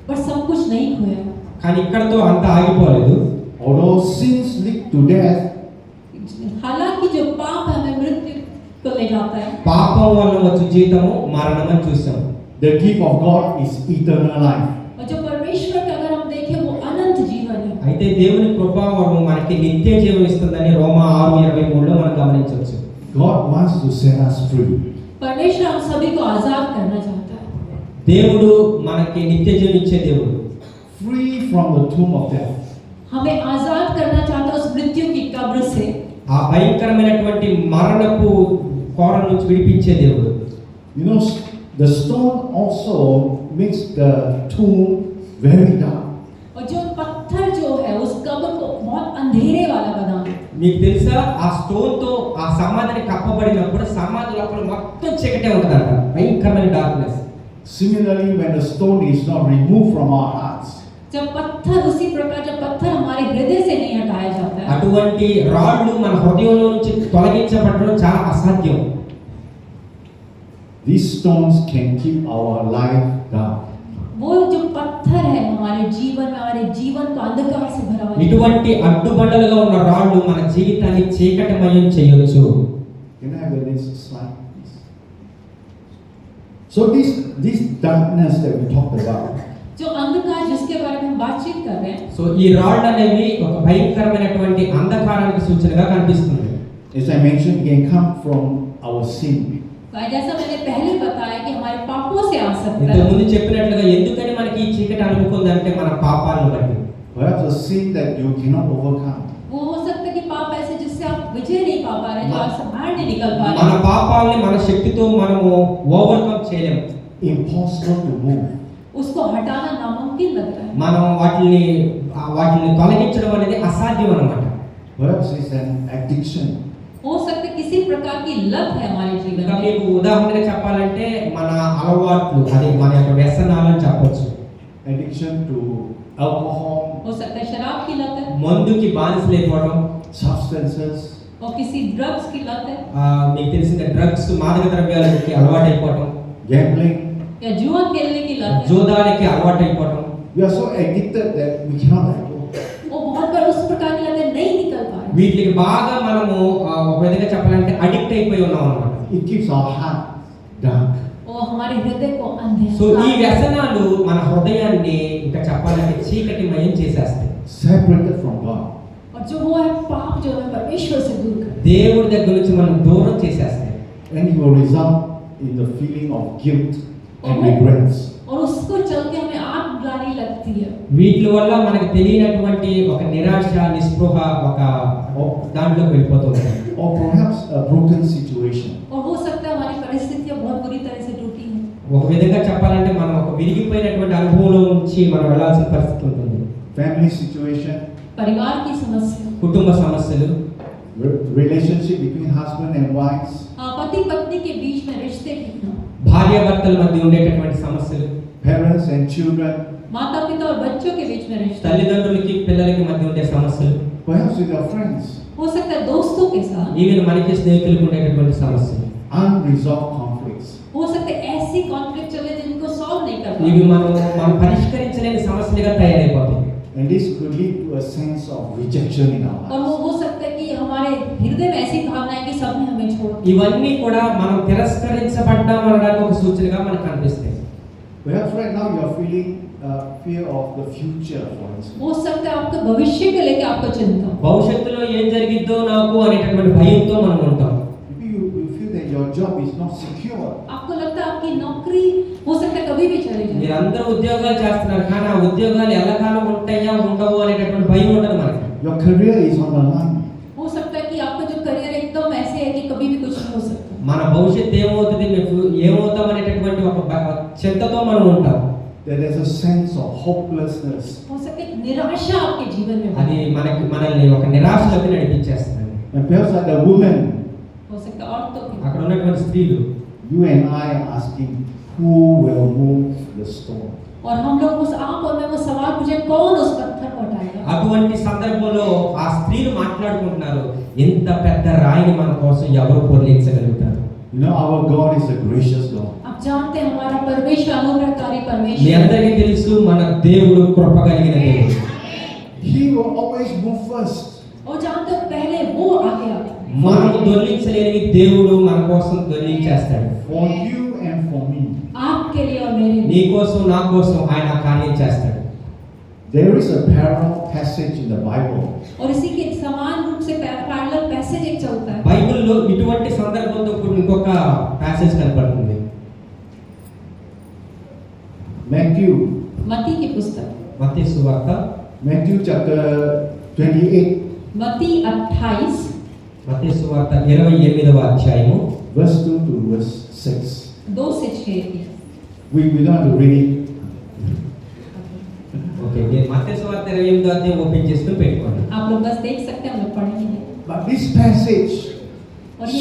Speaker 3: पर सब कुछ नहीं खोया।
Speaker 4: కానీ ఇక్కడతో అంత ఆగిపోలేదు.
Speaker 2: Although sins lead to death,
Speaker 3: हालांकि जो पाप है हमें मृत्यु को ले जाता है,
Speaker 4: పాపం వల్ల వచ్చే జీతము మరణం అని చూసాం.
Speaker 2: the gift of God is eternal life.
Speaker 3: और जो परमेश्वर का अगर हम देखें वो अनंत जीवन है।
Speaker 4: అయితే దేవుని కృపావరం మనకి నిత్య జీవం ఇస్తుందని రోమా 6:23లో మనం గమనించవచ్చు.
Speaker 2: God wants to set us free.
Speaker 3: परमेश्वर हम सभी को आजाद करना चाहता है.
Speaker 4: దేవుడు మనకి నిత్య జీవం ఇచ్చే దేవుడు.
Speaker 2: Free from the tomb of death.
Speaker 3: हमें आजाद करना चाहता है उस मृत्यु की कब्र से.
Speaker 4: ఆ భయంకరమైనటువంటి మరణపు కోరల నుంచి విడిపించే దేవుడు.
Speaker 2: You know, the stone also makes the tomb very dark.
Speaker 3: और जो पत्थर जो है उस कब्र को बहुत अंधेरे वाला बना.
Speaker 4: మీకు తెలుసా ఆ స్టోన్ తో ఆ సమాధిని కప్పబడినప్పుడు సమాధి లోపల మొత్తం చీకటే ఉంటుందంట, భయంకరమైన darkness.
Speaker 2: Similarly, when the stone is not removed from our hearts,
Speaker 3: जब पत्थर उसी प्रकार जब पत्थर हमारे हृदय से नहीं हटाया जाता है,
Speaker 4: అటువంటి రాళ్ళు మన హృదయంలో నుంచి తొలగించబడడం చాలా అసాధ్యం.
Speaker 2: these stones can keep our life dark.
Speaker 3: वो जो पत्थर है हमारे जीवन को अंधकार से भरा हुआ है.
Speaker 4: ఇటువంటి అడ్డుబండలుగా ఉన్న రాళ్ళు మన జీవితాన్ని చీకటిమయం చేయొచ్చు.
Speaker 2: Can I have the next slide, please? So this darkness that we talked about,
Speaker 3: जो अंधकार जिसके बारे में हम बातचीत कर रहे हैं,
Speaker 4: సో ఈ రాళ్ళు అనేవి ఒక భయంకరమైనటువంటి అంధకారానికి సూచనగా కనిపిస్తుంది.
Speaker 2: as I mentioned, can come from our sin.
Speaker 3: जैसा मैंने पहले बताया कि हमारे पापों से आ सकता
Speaker 4: ఇంతకు
Speaker 3: है.
Speaker 4: ముందు చెప్పినట్లుగా ఎందుకని మనకి ఈ చీకటి అనుకుందంటే మన పాపాలను బట్టి.
Speaker 2: Perhaps a sin that you cannot overcome.
Speaker 3: वो हो सकता है कि पाप ऐसे जिससे आप विजय नहीं पा रहे, जो आपसे बाहर नहीं निकल पा
Speaker 4: మన
Speaker 3: रहे,
Speaker 4: పాపాలని మన శక్తితో మనము ఓవర్కమ్ చేయలేము.
Speaker 2: Impossible to move.
Speaker 3: उसको हटाना नामुमकिन लग रहा है.
Speaker 4: మనం వాటిని తొలగించడం అనేది అసాధ్యం అన్నమాట.
Speaker 2: Perhaps it's an addiction.
Speaker 3: हो सकता है किसी प्रकार की लत है हमारे जीवन
Speaker 4: ఇంకా
Speaker 3: में.
Speaker 4: మీకు ఉదాహరణగా చెప్పాలంటే మన అలవాట్లు, అది మన యొక్క వ్యసనాలు అని చెప్పొచ్చు.
Speaker 2: Addiction to alcohol,
Speaker 3: हो सकता है शराब की लत है,
Speaker 4: మందుకి బానిసలైపోవడం,
Speaker 2: substances,
Speaker 3: और किसी ड्रग्स की लत है,
Speaker 4: మీకు తెలిసిన డ్రగ్స్, మాదక ద్రవ్యాలకి అలవాటైపోవడం,
Speaker 2: gambling.
Speaker 3: या जुआ खेलने की लत है.
Speaker 4: జూదాలకి అలవాటైపోవడం.
Speaker 2: We are so addicted that we cannot let go.
Speaker 3: वो बहुत बार उस प्रकार की लत है, नहीं निकल पा रहे.
Speaker 4: వీటికి బాగా మనము ఒక విధంగా చెప్పాలంటే అడిక్ట్ అయిపోయి ఉన్నాం అన్నమాట.
Speaker 2: It keeps our heart dark.
Speaker 3: वो हमारे हृदय को अंधे.
Speaker 4: సో ఈ వ్యసనాలు మన హృదయాన్ని ఇంకా చెప్పాలంటే చీకటిమయం చేసేస్తాయి.
Speaker 2: Separated from God.
Speaker 3: और जो वो है पाप जो है परमेश्वर से दूर कर.
Speaker 4: దేవుడి దగ్గర నుంచి మనం దూరం చేసేస్తాయి.
Speaker 2: And it will result in the feeling of guilt and regrets.
Speaker 3: और उसको चलते हमें आग ग्लानि लगती है.
Speaker 4: వీటి వల్ల మనకు తెలియనటువంటి ఒక నిరాశ, నిస్పృహ ఒక దాంట్లోకి వెళ్ళిపోతుంది.
Speaker 2: Or perhaps a broken situation.
Speaker 3: और हो सकता है हमारी परिस्थितियां बहुत बुरी तरह से टूटी हैं.
Speaker 4: ఒక విధంగా చెప్పాలంటే మనం ఒక విరిగిపోయినటువంటి అనుభవంలో నుంచి మనం వెళ్ళాల్సిన పరిస్థితి ఉంటుంది.
Speaker 2: Family situation,
Speaker 3: परिवार की समस्या,
Speaker 4: కుటుంబ సమస్యలు,
Speaker 2: relationship between husband and wives,
Speaker 3: पति पत्नी के बीच में रिश्ते टूटना,
Speaker 4: భార్యాభర్తల మధ్య ఉండేటటువంటి సమస్యలు,
Speaker 2: parents and children,
Speaker 3: माता पिता और बच्चों के बीच में रिश्ते,
Speaker 4: తల్లిదండ్రులకి పిల్లలకి మధ్య ఉండే సమస్యలు,
Speaker 2: perhaps with your friends,
Speaker 3: हो सकता है दोस्तों के साथ,
Speaker 4: ఈవెన్ మనకి స్నేహితులకు ఉండేటటువంటి సమస్యలు,
Speaker 2: unresolved conflicts.
Speaker 3: हो सकता है ऐसी कॉन्फ्लिक्ट चले जिनको सॉल्व नहीं कर
Speaker 4: ఇవి
Speaker 3: पाते.
Speaker 4: మనం పరిష్కరించలేని సమస్యలుగా తయారైపోతాయి.
Speaker 2: And this could lead to a sense of rejection in our
Speaker 3: और वो
Speaker 2: lives.
Speaker 3: हो सकता है कि हमारे हृदय में ऐसी भावना है कि सबने हमें छोड़ दिया.
Speaker 4: ఇవన్నీ కూడా మనం తిరస్కరించబడ్డాం అనడానికి ఒక సూచనగా మనకు కనిపిస్తాయి.
Speaker 2: Perhaps right now you are feeling fear of the future, for instance.
Speaker 3: हो सकता है आपके भविष्य को लेकर आपको चिंता हो.
Speaker 4: భవిష్యత్తులో ఏం జరిగిద్దో నాకు అనేటటువంటి భయంతో మనం ఉంటాం.
Speaker 2: Maybe you feel that your job is not secure.
Speaker 3: आपको लगता है आपकी नौकरी हो सकता है कभी भी चली जाए.
Speaker 4: మీరందరూ ఉద్యోగాలు చేస్తున్నారు, కానీ ఆ ఉద్యోగాలు ఎల్లకాలం ఉంటాయా ఉండవు అనేటటువంటి భయం ఉంటుంది మనకి.
Speaker 2: Your career is on the line.
Speaker 3: हो सकता है कि आपका जो करियर एकदम ऐसे है कि कभी भी कुछ नहीं हो सकता.
Speaker 4: మన భవిష్యత్తు ఏమవుతుంది, మీకు ఏమవుతాం అనేటటువంటి ఒక చింతతో మనం ఉంటాం.
Speaker 2: That there's a sense of hopelessness.
Speaker 3: हो सकता है कि निराशा आपके जीवन में
Speaker 4: అది
Speaker 3: हो.
Speaker 4: మనల్ని ఒక నిరాశలోకి నడిపించేస్తుంది.
Speaker 2: And perhaps like the woman,
Speaker 3: हो सकता है औरतों के
Speaker 4: అక్కడ ఉన్నటువంటి స్త్రీలు,
Speaker 2: you and I are asking, who will move the stone?
Speaker 3: और हम लोग उस आप और मैं वो सवाल पूछे कौन उस पत्थर को हटाएगा.
Speaker 4: అటువంటి సందర్భంలో ఆ స్త్రీలు మాట్లాడుకుంటున్నారు, ఇంత పెద్ద రాయిని మన కోసం ఎవరు పొర్లించగలుగుతారు.
Speaker 2: You know, our God is a gracious God.
Speaker 3: आप जानते हैं हमारा परमेश्वर अनुग्रहकारी
Speaker 4: మీ
Speaker 3: परमेश्वर.
Speaker 4: అందరికీ తెలుసు మన దేవుడు కృప కలిగిన దేవుడు.
Speaker 2: He will always move first.
Speaker 3: और जानते हो पहले वो आगे आता है.
Speaker 4: మనం దొర్లించలేని దేవుడు మన కోసం దొర్లించేస్తాడు.
Speaker 2: For you and for me.
Speaker 3: आपके लिए और मेरे
Speaker 4: నీ
Speaker 3: लिए.
Speaker 4: కోసం నా కోసం ఆయన కార్యం చేస్తాడు.
Speaker 2: There is a parallel passage in the Bible.
Speaker 3: और इसी के समान रूप से पैरेलल पैसेज एक चलता है।
Speaker 4: బైబిల్లో ఇటువంటి సందర్భంతో కూడిన ఇంకొక ప్యాసేజ్ కనపడుతుంది.
Speaker 2: Matthew
Speaker 3: मत्ती की पुस्तक
Speaker 4: మత్తయి సువార్త
Speaker 2: Matthew chapter 28
Speaker 3: मत्ती 28
Speaker 4: మత్తయి సువార్త 28వ అధ్యాయము
Speaker 2: verse 2 to verse 6.
Speaker 3: 2 से 6 की।
Speaker 2: We don't have to read it.
Speaker 4: Okay, మీరు మత్తయి సువార్త 28వ అధ్యాయం ఓపెన్ చేసుకొని పెట్టుకోండి.
Speaker 3: आप लोग बस देख सकते हैं, हम लोग पढ़ेंगे नहीं।
Speaker 2: But this passage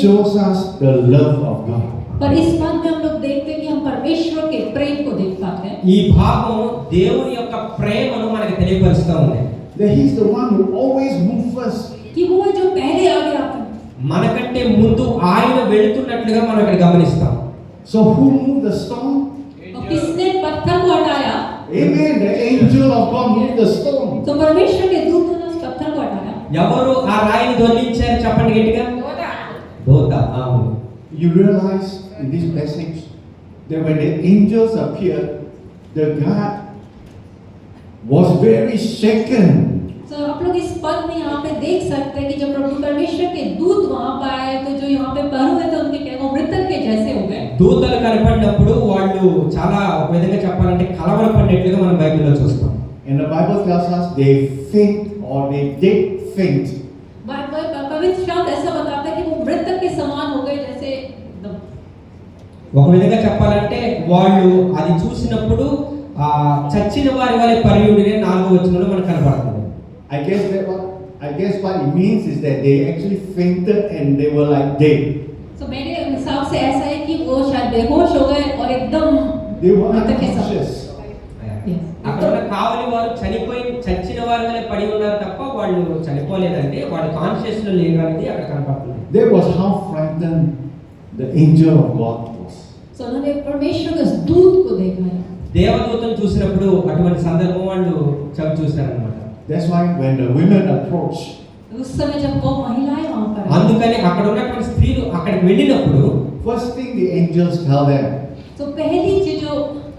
Speaker 2: shows us the love of God.
Speaker 3: पर इस बात में हम लोग देखते हैं कि हम परमेश्वर के प्रेम को देख पाते हैं।
Speaker 4: ఈ భాగం దేవుని యొక్క ప్రేమను మనకు తెలియపరుస్తూ ఉంది.
Speaker 2: That He is the one who always moves first.
Speaker 3: कि वो है जो पहले आगे आता है।
Speaker 4: మనకంటే ముందు ఆయన వెళుతున్నట్లుగా మనం ఇక్కడ గమనిస్తాం.
Speaker 2: So who moved the stone?
Speaker 3: और किसने पत्थर को हटाया?
Speaker 2: Amen. The angel of God moved the stone.
Speaker 3: तो परमेश्वर के दूत ने उस पत्थर को हटाया।
Speaker 4: ఎవరు ఆ రాయిని దొర్లించారు చెప్పండి గట్టిగా? దూత. అవును.
Speaker 2: You realize in this passage that when the angels appeared, the God was very shaken.
Speaker 3: तो आप लोग इस पद में यहाँ पे देख सकते हैं कि जब प्रभु परमेश्वर के दूत वहाँ पर आए तो जो यहाँ पे पर हुए थे उनके क्या वो मृतक के जैसे हो गए।
Speaker 4: దూతలు కనపడినప్పుడు వాళ్ళు చాలా ఒక విధంగా చెప్పాలంటే కలవరపడినట్లుగా మనం బైబిల్లో చూస్తాం.
Speaker 2: And the Bible tells us they faint or they did faint.
Speaker 3: पवित्र शास्त्र ऐसा बताता है कि वो मृतक के समान हो गए जैसे एकदम।
Speaker 4: ఒక విధంగా చెప్పాలంటే వాళ్ళు అది చూసినప్పుడు ఆ చచ్చిన వారి వలె పరియుడిని 4వ వచనంలో మనకు కనపడుతుంది.
Speaker 2: I guess what it means is that they actually fainted and they were like dead.
Speaker 3: तो मेरे हिसाब से ऐसा है कि वो शायद बेहोश हो गए और एकदम
Speaker 2: They were
Speaker 3: मृतक के समान।
Speaker 2: unconscious.
Speaker 4: అక్కడ ఉన్న కావలి వారు చచ్చిన వారి వలె పడి ఉన్నారు తప్ప వాళ్ళు చనిపోలేదంటే వాళ్ళు కాన్షియస్ లో లేరు అనేది అక్కడ కనపడుతుంది.
Speaker 2: That was how frightened the angel of God was.
Speaker 3: तो उन्होंने परमेश्वर के उस दूत को देखा है।
Speaker 4: దేవదూతను చూసినప్పుడు అటువంటి సందర్భం వాళ్ళు చూశారన్నమాట.
Speaker 2: That's why when the women approached,
Speaker 3: उस समय जब वो महिलाएं वहाँ पर आई,
Speaker 4: అందుకని అక్కడ ఉన్నటువంటి స్త్రీలు అక్కడికి వెళ్ళినప్పుడు
Speaker 2: first thing the angels tell them,
Speaker 3: तो पहली चीज जो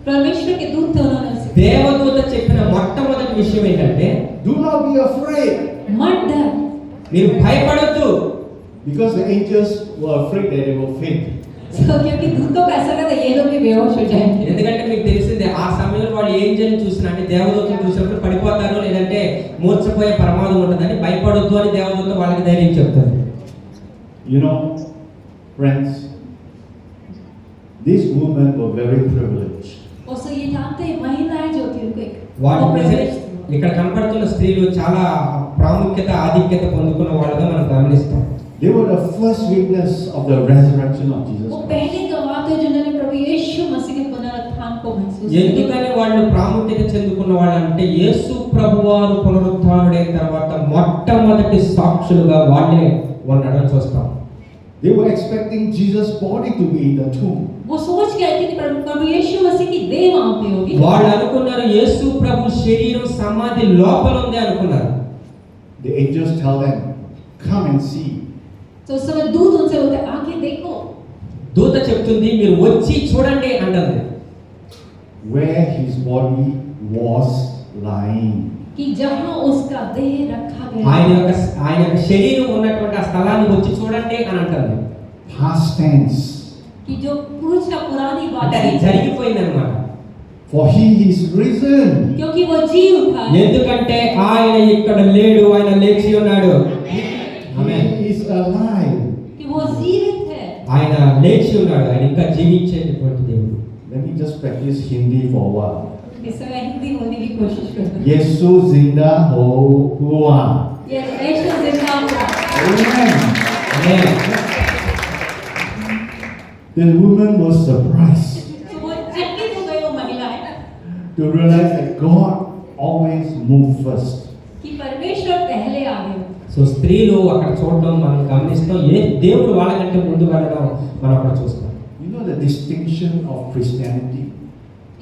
Speaker 3: परमेश्वर के दूत थे उन्होंने उसे
Speaker 4: దేవదూత చెప్పిన మొట్టమొదటి విషయం ఏంటంటే
Speaker 2: do not be afraid.
Speaker 3: मत डर।
Speaker 4: మీరు భయపడొద్దు.
Speaker 2: Because the angels were afraid that they will faint.
Speaker 3: तो क्योंकि दूतों को ऐसा लगा ये लोग भी बेहोश हो जाएंगे।
Speaker 4: ఎందుకంటే మీకు తెలిసిందే ఆ సమయంలో వాళ్ళు ఏంజల్ చూసినా అంటే దేవదూతను చూసినప్పుడు పడిపోతారు లేదంటే మూర్ఛపోయే ప్రమాదం ఉంటుందని భయపడొద్దు అని దేవదూత వాళ్ళకి ధైర్యం చెప్తారు.
Speaker 2: You know, friends, these women were very privileged.
Speaker 3: और सो ये जानते हैं महिलाएं जो थी उनको
Speaker 4: వాళ్ళు
Speaker 3: वो privilege थी।
Speaker 4: ఇక్కడ కనపడుతున్న స్త్రీలు చాలా ప్రాముఖ్యత ఆధిక్యత పొందుకున్న వాళ్ళుగా మనం గమనిస్తాం.
Speaker 2: They were the first witness of the resurrection of Jesus
Speaker 3: वो
Speaker 2: Christ.
Speaker 3: पहले गवाह थे जिन्होंने प्रभु यीशु मसीह के पुनरुत्थान को महसूस किया।
Speaker 4: ఎందుకని వాళ్ళు ప్రాముఖ్యత చెందుకున్న వాళ్ళంటే యేసు ప్రభువారు పునరుత్థానుడైన తర్వాత మొట్టమొదటి సాక్షులుగా వాళ్ళే ఉండడం చూస్తాం.
Speaker 2: They were expecting Jesus' body to be in the tomb.
Speaker 3: वो सोच के आए थे कि प्रभु यीशु मसीह की देह वहाँ पे होगी।
Speaker 4: వాళ్ళు అనుకున్నారు యేసు ప్రభు శరీరం సమాధి లోపల ఉంది అనుకున్నారు.
Speaker 2: The angels tell them, come and see.
Speaker 3: तो उस समय दूत उनसे बोलते आके देखो
Speaker 4: దూత చెప్తుంది మీరు వచ్చి చూడండి అంటుంది.
Speaker 2: Where his body was lying.
Speaker 3: कि जहाँ उसका देह रखा
Speaker 4: ఆయన
Speaker 3: गया
Speaker 4: యొక్క శరీరం ఉన్నటువంటి ఆ స్థలాన్ని వచ్చి చూడండి అని అంటుంది.
Speaker 2: Past tense.
Speaker 3: कि जो कुछ पुरानी बात
Speaker 4: అంటే అది
Speaker 3: है
Speaker 4: జరిగిపోయింది అనమాట.
Speaker 2: For he is risen.
Speaker 3: क्योंकि वो जी उठा है।
Speaker 4: ఎందుకంటే ఆయన ఇక్కడ లేడు, ఆయన లేచి ఉన్నాడు. ఆమేన్.
Speaker 2: He is alive.
Speaker 3: कि वो जीवित है।
Speaker 4: ఆయన లేచి ఉన్నాడు, ఆయన ఇంకా జీవించేటటువంటి దేవుడు.
Speaker 2: Let me just practice Hindi for a while.
Speaker 3: इस समय हिंदी बोलने की कोशिश करता हूँ।
Speaker 2: Yesu zinda हुआ.
Speaker 3: ये यीशु जिंदा हुआ।
Speaker 2: Amen.
Speaker 4: Amen.
Speaker 2: The woman was surprised
Speaker 3: तो वो चकित हो गई वो महिलाएं
Speaker 2: to realize that God always moves first.
Speaker 3: कि परमेश्वर पहले आ गए।
Speaker 4: సో స్త్రీలు అక్కడ చూడడం మనం గమనిస్తాం. దేవుడు వాళ్ళకంటే ముందు వెళ్ళడం మనం అక్కడ చూస్తాం.
Speaker 2: You know the distinction of Christianity?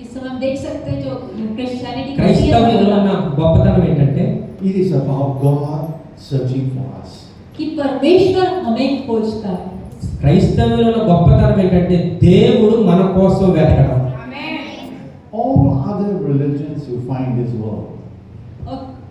Speaker 3: इस समय हम देख सकते हैं जो क्रिश्चियनिटी
Speaker 4: క్రైస్తవ్యంలో ఉన్న గొప్పతనం ఏంటంటే
Speaker 2: It is about God searching for us.
Speaker 3: कि परमेश्वर हमें खोजता है।
Speaker 4: క్రైస్తవ్యంలో ఉన్న గొప్పతనం ఏంటంటే దేవుడు మన కోసం వెతకడం.
Speaker 2: All other religions you find in this world,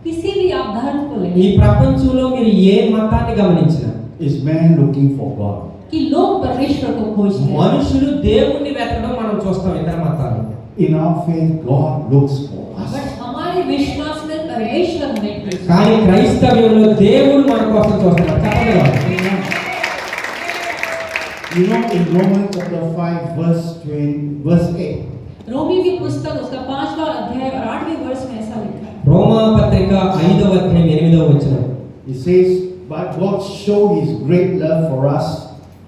Speaker 3: किसी भी आप धर्म को ले
Speaker 4: ఈ ప్రపంచంలో మీరు ఏ మతాన్ని గమనించినా
Speaker 2: is man looking for God.
Speaker 3: कि लोग परमेश्वर को खोजते हैं।
Speaker 4: మనుషులు దేవుణ్ణి వెతకడం మనం చూస్తాం ఇతర మతాలు.
Speaker 2: In our faith, God looks for us.
Speaker 3: But हमारे विश्वास में परमेश्वर हमें खोजता है।
Speaker 4: కానీ క్రైస్తవ్యంలో దేవుడు మన కోసం చూస్తున్నాడు. చెప్పండి కదా.
Speaker 2: You know, in Romans chapter 5, verse 8,
Speaker 3: रोमी की पुस्तक उसका 5वां अध्याय और 8वें वर्ष में ऐसा लिखा है।
Speaker 4: రోమా పత్రిక 5వ అధ్యాయం 8వ వచనం.
Speaker 2: it says, "But God showed His great love for us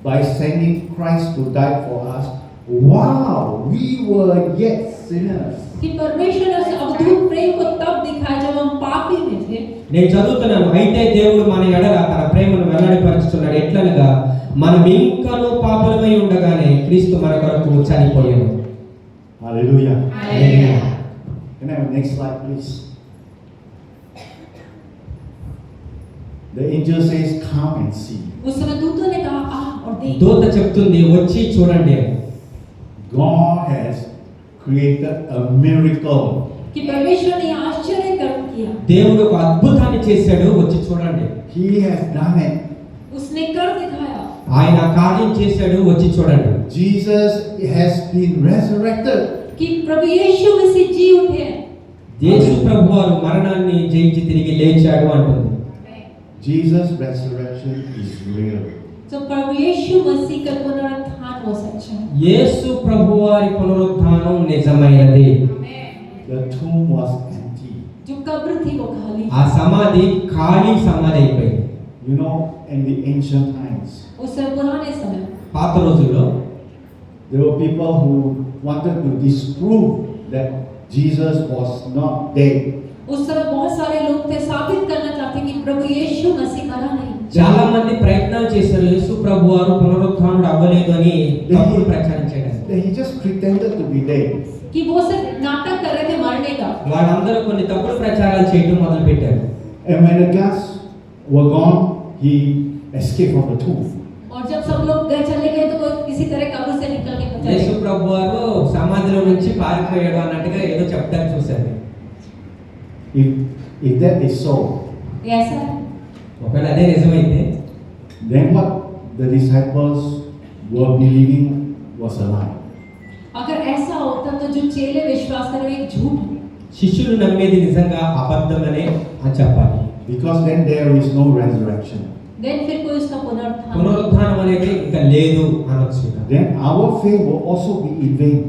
Speaker 2: by sending Christ to die for us while we were yet sinners."
Speaker 3: कि परमेश्वर ने उस अद्भुत प्रेम को तब दिखाया जब हम पापी में थे।
Speaker 4: నేను చదువుతున్నాను. అయితే దేవుడు మన ఎడల తన ప్రేమను వెల్లడిపరుస్తున్నాడు. ఎట్లనగా మనం ఇంకను పాపులమై ఉండగానే క్రీస్తు మన కొరకు చనిపోయాడు.
Speaker 2: Hallelujah.
Speaker 3: Hallelujah.
Speaker 2: Can I have the next slide, please? The angel says, "Come and see."
Speaker 3: उस समय दूतों ने कहा आ और देख।
Speaker 4: దూత చెప్తుంది వచ్చి చూడండి అని.
Speaker 2: God has created a miracle.
Speaker 3: कि परमेश्वर ने आश्चर्य कर्म किया।
Speaker 4: దేవుడు ఒక అద్భుతాన్ని చేశాడు. వచ్చి చూడండి.
Speaker 2: He has done it.
Speaker 3: उसने कर दिखाया।
Speaker 4: ఆయన కార్యం చేశాడు. వచ్చి చూడండి.
Speaker 2: Jesus has been resurrected.
Speaker 3: कि प्रभु यीशु मसीह जी उठे।
Speaker 4: యేసు ప్రభువారు మరణాన్ని జయించి తిరిగి లేచాడు అంటుంది.
Speaker 2: Jesus' resurrection is real.
Speaker 3: तो प्रभु यीशु मसीह का पुनरुत्थान वो सच्चा है।
Speaker 4: యేసు ప్రభువారి పునరుత్థానం నిజమైనది.
Speaker 2: The tomb was empty.
Speaker 3: जो कब्र थी वो खाली।
Speaker 4: ఆ సమాధి ఖాళీ సమాధి అయిపోయింది.
Speaker 2: You know, in the ancient times,
Speaker 3: उस पुराने समय
Speaker 4: పాత రోజుల్లో
Speaker 2: there were people who wanted to disprove that Jesus was not dead.
Speaker 3: उस समय बहुत सारे लोग थे साबित करना चाहते कि प्रभु यीशु मसीह मरा नहीं।
Speaker 4: చాలా మంది ప్రయత్నాలు చేశారు యేసు ప్రభువారు పునరుత్థానుడు అవ్వలేదు అని తప్పుడు ప్రచారం చేయడానికి.
Speaker 2: That he just pretended to be dead.
Speaker 3: कि वो सिर्फ नाटक कर रहे थे मरने का।
Speaker 4: వాళ్ళందరూ కొన్ని తప్పుడు ప్రచారాలు చేయడం మొదలు పెట్టారు.
Speaker 2: And when the guards were gone, he escaped from the tomb.
Speaker 3: और जब सब लोग घर चले गए तो वो किसी तरह कब्र से निकल के बचा
Speaker 4: యేసు
Speaker 3: लिया।
Speaker 4: ప్రభువారు సమాధిలో నుంచి పారిపోయాడు అన్నట్టుగా ఏదో చెప్తారు చూశారు.
Speaker 2: If that is so,
Speaker 3: ये ऐसा है।
Speaker 4: ఒకవేళ అదే నిజమైతే
Speaker 2: then what the disciples were believing was a lie.
Speaker 3: अगर ऐसा होता तो जो चेले विश्वास कर रहे हैं एक झूठ है।
Speaker 4: శిష్యులు నమ్మేది నిజంగా అబద్ధమనే అని చెప్పాలి.
Speaker 2: Because then there is no resurrection.
Speaker 3: Then फिर कोई उसका पुनरुत्थान नहीं।
Speaker 4: పునరుత్థానం అనేది ఇంకా లేదు అనొచ్చు.
Speaker 2: Then our faith will also be in vain.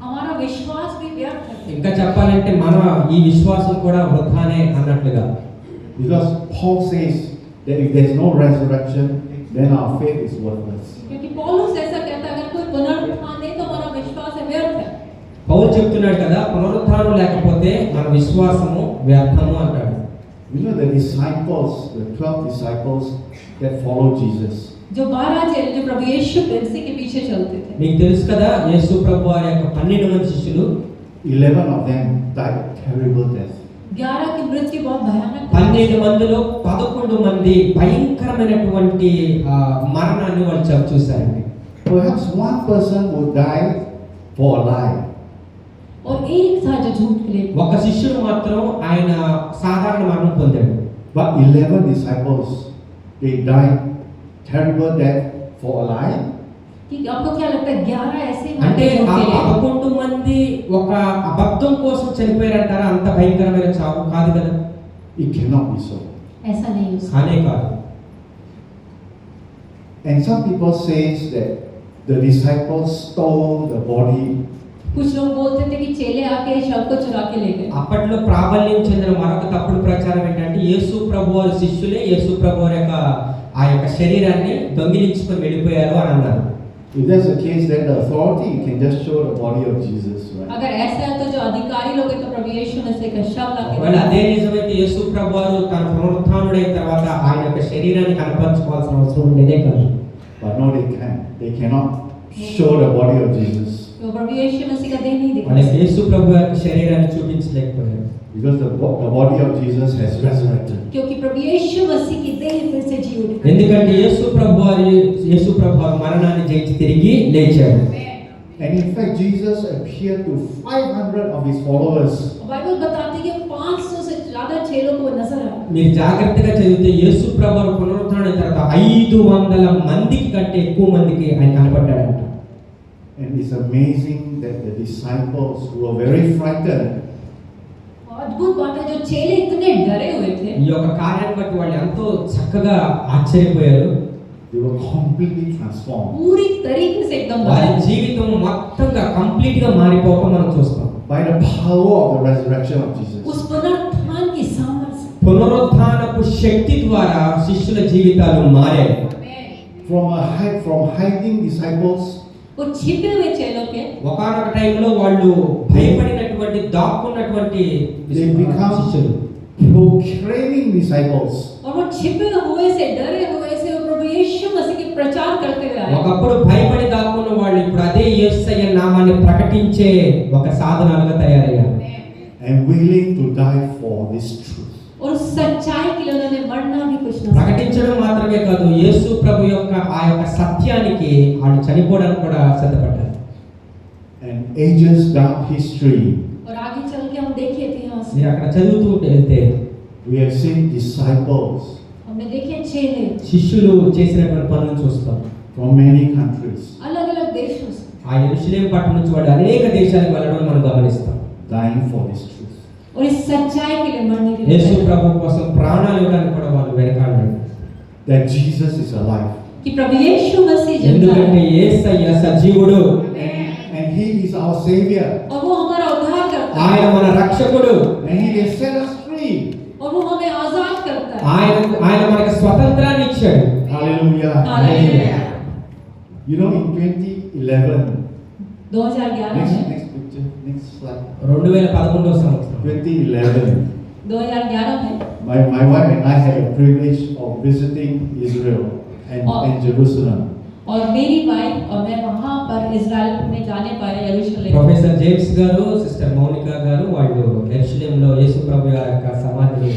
Speaker 3: हमारा विश्वास भी व्यर्थ है।
Speaker 4: ఇంకా చెప్పాలంటే మన ఈ విశ్వాసం కూడా వృథానే అన్నట్లుగా.
Speaker 2: Because Paul says that if there is no resurrection, then our faith is worthless.
Speaker 3: क्योंकि पौलुस ऐसा कहता है अगर कोई पुनरुत्थान नहीं तो हमारा विश्वास है व्यर्थ है।
Speaker 4: పౌలు చెప్తున్నాడు కదా పునరుత్థానం లేకపోతే మన విశ్వాసము వ్యర్థము అంటాడు.
Speaker 2: You know the disciples, the 12 disciples that followed Jesus.
Speaker 3: जो 12 चेले जो प्रभु यीशु मसीह के पीछे चलते थे।
Speaker 4: మీకు తెలుసు కదా యేసు ప్రభు వారి యొక్క 12 మంది శిష్యులు
Speaker 2: 11 of them died terrible death.
Speaker 3: 11 की मृत्यु बहुत भयानक थी।
Speaker 4: 12 మందిలో 11 మంది భయంకరమైనటువంటి మరణాన్ని వాళ్ళు చూశారండి.
Speaker 2: Perhaps one person would die for a lie.
Speaker 3: और एक था जो झूठ के लिए।
Speaker 4: ఒక శిష్యుడు మాత్రం ఆయన సాధారణ మరణం పొందాడు.
Speaker 2: But 11 disciples, they died terrible death for a lie.
Speaker 3: कि आपको क्या लगता है 11 ऐसे
Speaker 4: అంటే
Speaker 3: मारे झूठ
Speaker 4: ఆ
Speaker 3: के लिए?
Speaker 4: 11 మంది ఒక అబద్ధం కోసం చనిపోయారంటారా? అంత భయంకరమైన చావు కాదు కదా.
Speaker 2: It cannot be so.
Speaker 3: ऐसा नहीं हो सकता।
Speaker 4: కానే కాదు.
Speaker 2: And some people say that the disciples stole the body.
Speaker 3: कुछ लोग बोलते थे कि चेले आके शव को चुरा के ले गए।
Speaker 4: అప్పట్లో ప్రాబల్యం చెందిన మరొక తప్పుడు ప్రచారం ఏంటంటే యేసు ప్రభువారి శిష్యులే యేసు ప్రభువారి యొక్క ఆ యొక్క శరీరాన్ని దొంగిలించుకొని వెళ్ళిపోయారు అని అన్నారు.
Speaker 2: If that's the case, then the authority can just show the body of Jesus, right?
Speaker 3: अगर ऐसा है तो जो अधिकारी लोग हैं तो प्रभु यीशु मसीह का शव
Speaker 4: ఒకవేళ
Speaker 3: लाके
Speaker 4: అదే నిజమైతే యేసు ప్రభువారు తన పునరుత్థానుడైన తర్వాత ఆయన యొక్క శరీరాన్ని కనపరచుకోవాల్సిన అవసరం ఉండేదే కాదు.
Speaker 2: But no, they can't. They cannot show the body of Jesus.
Speaker 3: तो प्रभु यीशु मसीह का देह नहीं
Speaker 4: వాళ్ళకి
Speaker 3: दिखा।
Speaker 4: యేసు ప్రభు యొక్క శరీరాన్ని చూపించలేకపోయారు.
Speaker 2: Because the body of Jesus has resurrected.
Speaker 3: क्योंकि प्रभु यीशु मसीह की देह फिर से जी उठी।
Speaker 4: ఎందుకంటే యేసు ప్రభువారు మరణాన్ని జయించి తిరిగి లేచాడు.
Speaker 2: And in fact, Jesus appeared to 500 of his followers.
Speaker 3: Bible बताती है कि 500 से ज्यादा ज्यादा चेलों को नजर आए।
Speaker 4: మీరు జాగ్రత్తగా చదివితే యేసు ప్రభువు పునరుత్థానం తర్వాత 500 మందికి కంటే ఎక్కువ మందికి ఆయన కనపడ్డాడంట.
Speaker 2: And it's amazing that the disciples who were very frightened,
Speaker 3: अद्भुत बात है जो चेले इतने डरे हुए थे,
Speaker 4: ఈ యొక్క కార్యాన్ని బట్టి వాళ్ళు ఎంతో చక్కగా ఆశ్చర్యపోయారు.
Speaker 2: they were completely transformed
Speaker 3: पूरी तरीके से एकदम
Speaker 4: వారి
Speaker 3: बदले।
Speaker 4: జీవితం మొత్తంగా కంప్లీట్ గా మారిపోవటం మనం చూస్తాం.
Speaker 2: by the power of the resurrection of Jesus.
Speaker 3: उस पुनरुत्थान की सामर्थ्य से।
Speaker 4: పునరుత్థానపు శక్తి ద్వారా శిష్యుల జీవితాలు మారాయి.
Speaker 2: From hiding disciples,
Speaker 3: वो छिपे हुए चेलों के
Speaker 4: ఒకానొక టైంలో వాళ్ళు భయపడినటువంటి దాక్కున్నటువంటి
Speaker 2: they become
Speaker 4: శిష్యులు
Speaker 2: proclaiming disciples.
Speaker 3: और वो छिपे हुए से डरे हुए से वो प्रभु यीशु मसीह के प्रचार करते हुए आए।
Speaker 4: ఒకప్పుడు భయపడి దాక్కున్న వాళ్ళు ఇప్పుడు అదే యేసయ్య నామాన్ని ప్రకటించే ఒక సాధనాలుగా తయారయ్యారు.
Speaker 2: And willing to die for this truth.
Speaker 3: और उस सच्चाई के लिए उन्होंने मरना भी कुछ ना।
Speaker 4: ప్రకటించడం మాత్రమే కాదు, యేసు ప్రభు యొక్క ఆ యొక్క సత్యానికి వాళ్ళు చనిపోవడానికి కూడా సిద్ధపడ్డారు.
Speaker 2: And ages down history,
Speaker 3: और आगे चल के हम देखे इतिहास
Speaker 4: మీరు అక్కడ చదువుతూ వెళ్తే
Speaker 2: we have seen disciples
Speaker 3: हमने देखे चेले
Speaker 4: శిష్యులు చేసినటువంటి పనులను చూస్తాం.
Speaker 2: from many countries
Speaker 3: अलग-अलग देशों से
Speaker 4: ఆ యెరూషలేం పట్టణం నుంచి వాళ్ళు అనేక దేశాలకు వెళ్ళడం మనం గమనిస్తాం.
Speaker 2: dying for this truth.
Speaker 3: और इस सच्चाई के लिए मरने के
Speaker 4: యేసు
Speaker 3: लिए
Speaker 4: ప్రభు కోసం ప్రాణాలు ఇవ్వడానికి కూడా వాళ్ళు వెనకాడలేదు.
Speaker 2: That Jesus is alive.
Speaker 3: कि प्रभु यीशु मसीह जिंदा
Speaker 4: ఎందుకంటే
Speaker 3: है
Speaker 4: యేసయ్య సజీవుడు,
Speaker 2: And He is our Savior.
Speaker 3: और वो हमारा उद्धार करता
Speaker 4: ఆయన
Speaker 3: है
Speaker 4: మన రక్షకుడు,
Speaker 2: And He can set us free.
Speaker 3: और वो हमें आजाद करता है।
Speaker 4: ఆయన మనకి స్వతంత్రాన్ని ఇచ్చాడు.
Speaker 2: Hallelujah.
Speaker 3: Hallelujah.
Speaker 2: You know, in 2011,
Speaker 3: 2011
Speaker 2: next
Speaker 3: में
Speaker 2: picture, next slide.
Speaker 4: 2011 సంవత్సరం
Speaker 2: 2011,
Speaker 3: 2011 में
Speaker 2: my wife and I had a privilege of visiting Israel and Jerusalem.
Speaker 3: और मेरी वाइफ और मैं वहां पर इजराइल में जाने पाए यरूशलेम।
Speaker 4: ప్రొఫెసర్ జేమ్స్ గారు, సిస్టర్ మౌనిక గారు వాళ్ళు యెరూషలేంలో యేసు ప్రభు యొక్క సమాధిని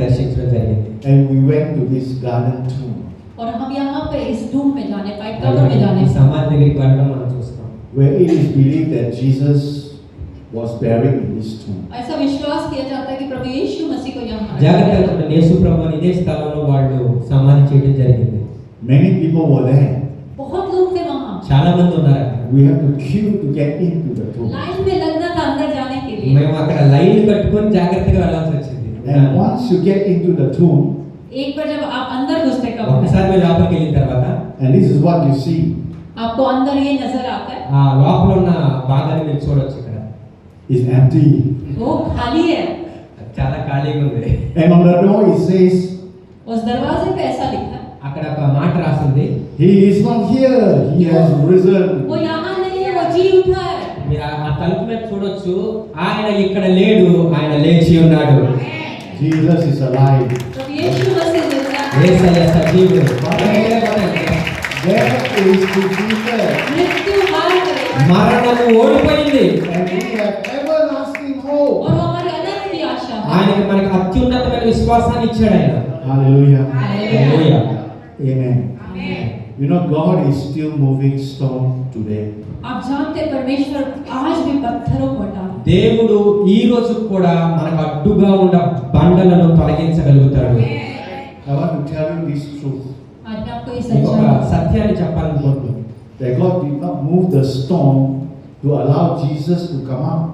Speaker 4: దర్శించడం జరిగింది.
Speaker 2: And we went to this garden tomb.
Speaker 3: और हम यहाँ पे इस डूम में जाने पाए, कब्र में जाने
Speaker 4: ఈ
Speaker 3: पाए,
Speaker 4: సమాధి దగ్గరికి వెళ్ళడం మనం చూస్తాం.
Speaker 2: Where it is believed that Jesus was buried in this tomb.
Speaker 3: ऐसा विश्वास किया जाता है कि प्रभु यीशु मसीह को यहाँ
Speaker 4: జాగ్రత్తగా చూడండి, యేసు ప్రభువుని ఇదే స్థలంలో వాళ్ళు సమాధి చేయడం జరిగింది.
Speaker 2: Many people were there.
Speaker 3: बहुत लोग थे वहाँ,
Speaker 4: చాలా మంది ఉన్నారు అక్కడ.
Speaker 2: We have to queue to get into the tomb.
Speaker 3: Line में लगना था अंदर जाने के लिए।
Speaker 4: మేము అక్కడ లైన్ కట్టుకొని జాగ్రత్తగా వెళ్ళాల్సి వచ్చింది.
Speaker 2: And once you get into the tomb,
Speaker 3: एक बार जब आप अंदर घुसते कब्र में,
Speaker 4: ఒకసారి మీరు లోపలికి వెళ్ళిన తర్వాత
Speaker 2: and this is what you see.
Speaker 3: आपको अंदर ये नजर आता है,
Speaker 4: ఆ లోపల ఉన్న భాగాన్ని మీరు చూడొచ్చు. ఇక్కడ
Speaker 2: It's empty.
Speaker 3: वो खाली है।
Speaker 4: చాలా ఖాళీగా ఉంది.
Speaker 2: And on the door it says,
Speaker 3: उस दरवाजे पे ऐसा लिखा है,
Speaker 4: అక్కడ ఒక మాట రాసింది,
Speaker 2: He is not here, He has risen.
Speaker 3: वो यहाँ नहीं है, वो जी उठा है।
Speaker 4: మీరు ఆ తలుపు మీద చూడొచ్చు, ఆయన ఇక్కడ లేడు, ఆయన లేచి ఉన్నాడు.
Speaker 2: Jesus is alive.
Speaker 3: प्रभु यीशु मसीह जिंदा है।
Speaker 4: యేసయ్య సజీవుడు.
Speaker 2: Death is defeated.
Speaker 3: मृत्यु हार गई
Speaker 4: మరణము ఓడిపోయింది.
Speaker 2: And we have everlasting hope.
Speaker 3: और वो हमारी अनंत आशा है।
Speaker 4: ఆయనకి మనకి అత్యున్నతమైన విశ్వాసాన్ని ఇచ్చాడు ఆయన.
Speaker 2: Hallelujah.
Speaker 4: Hallelujah.
Speaker 2: Amen. You know, God is still moving stone today.
Speaker 3: आप जानते हैं परमेश्वर आज भी पत्थरों को हटा
Speaker 4: దేవుడు ఈ రోజు కూడా మనకు అడ్డుగా ఉన్న బండలను తొలగించగలుగుతాడు.
Speaker 2: I want to tell you this truth.
Speaker 3: आज मैं आपको ये
Speaker 4: మీకు ఒక
Speaker 3: सच्चाई
Speaker 4: సత్యాన్ని చెప్పాలనుకుంటున్నాను.
Speaker 2: That God did not move the stone to allow Jesus to come out.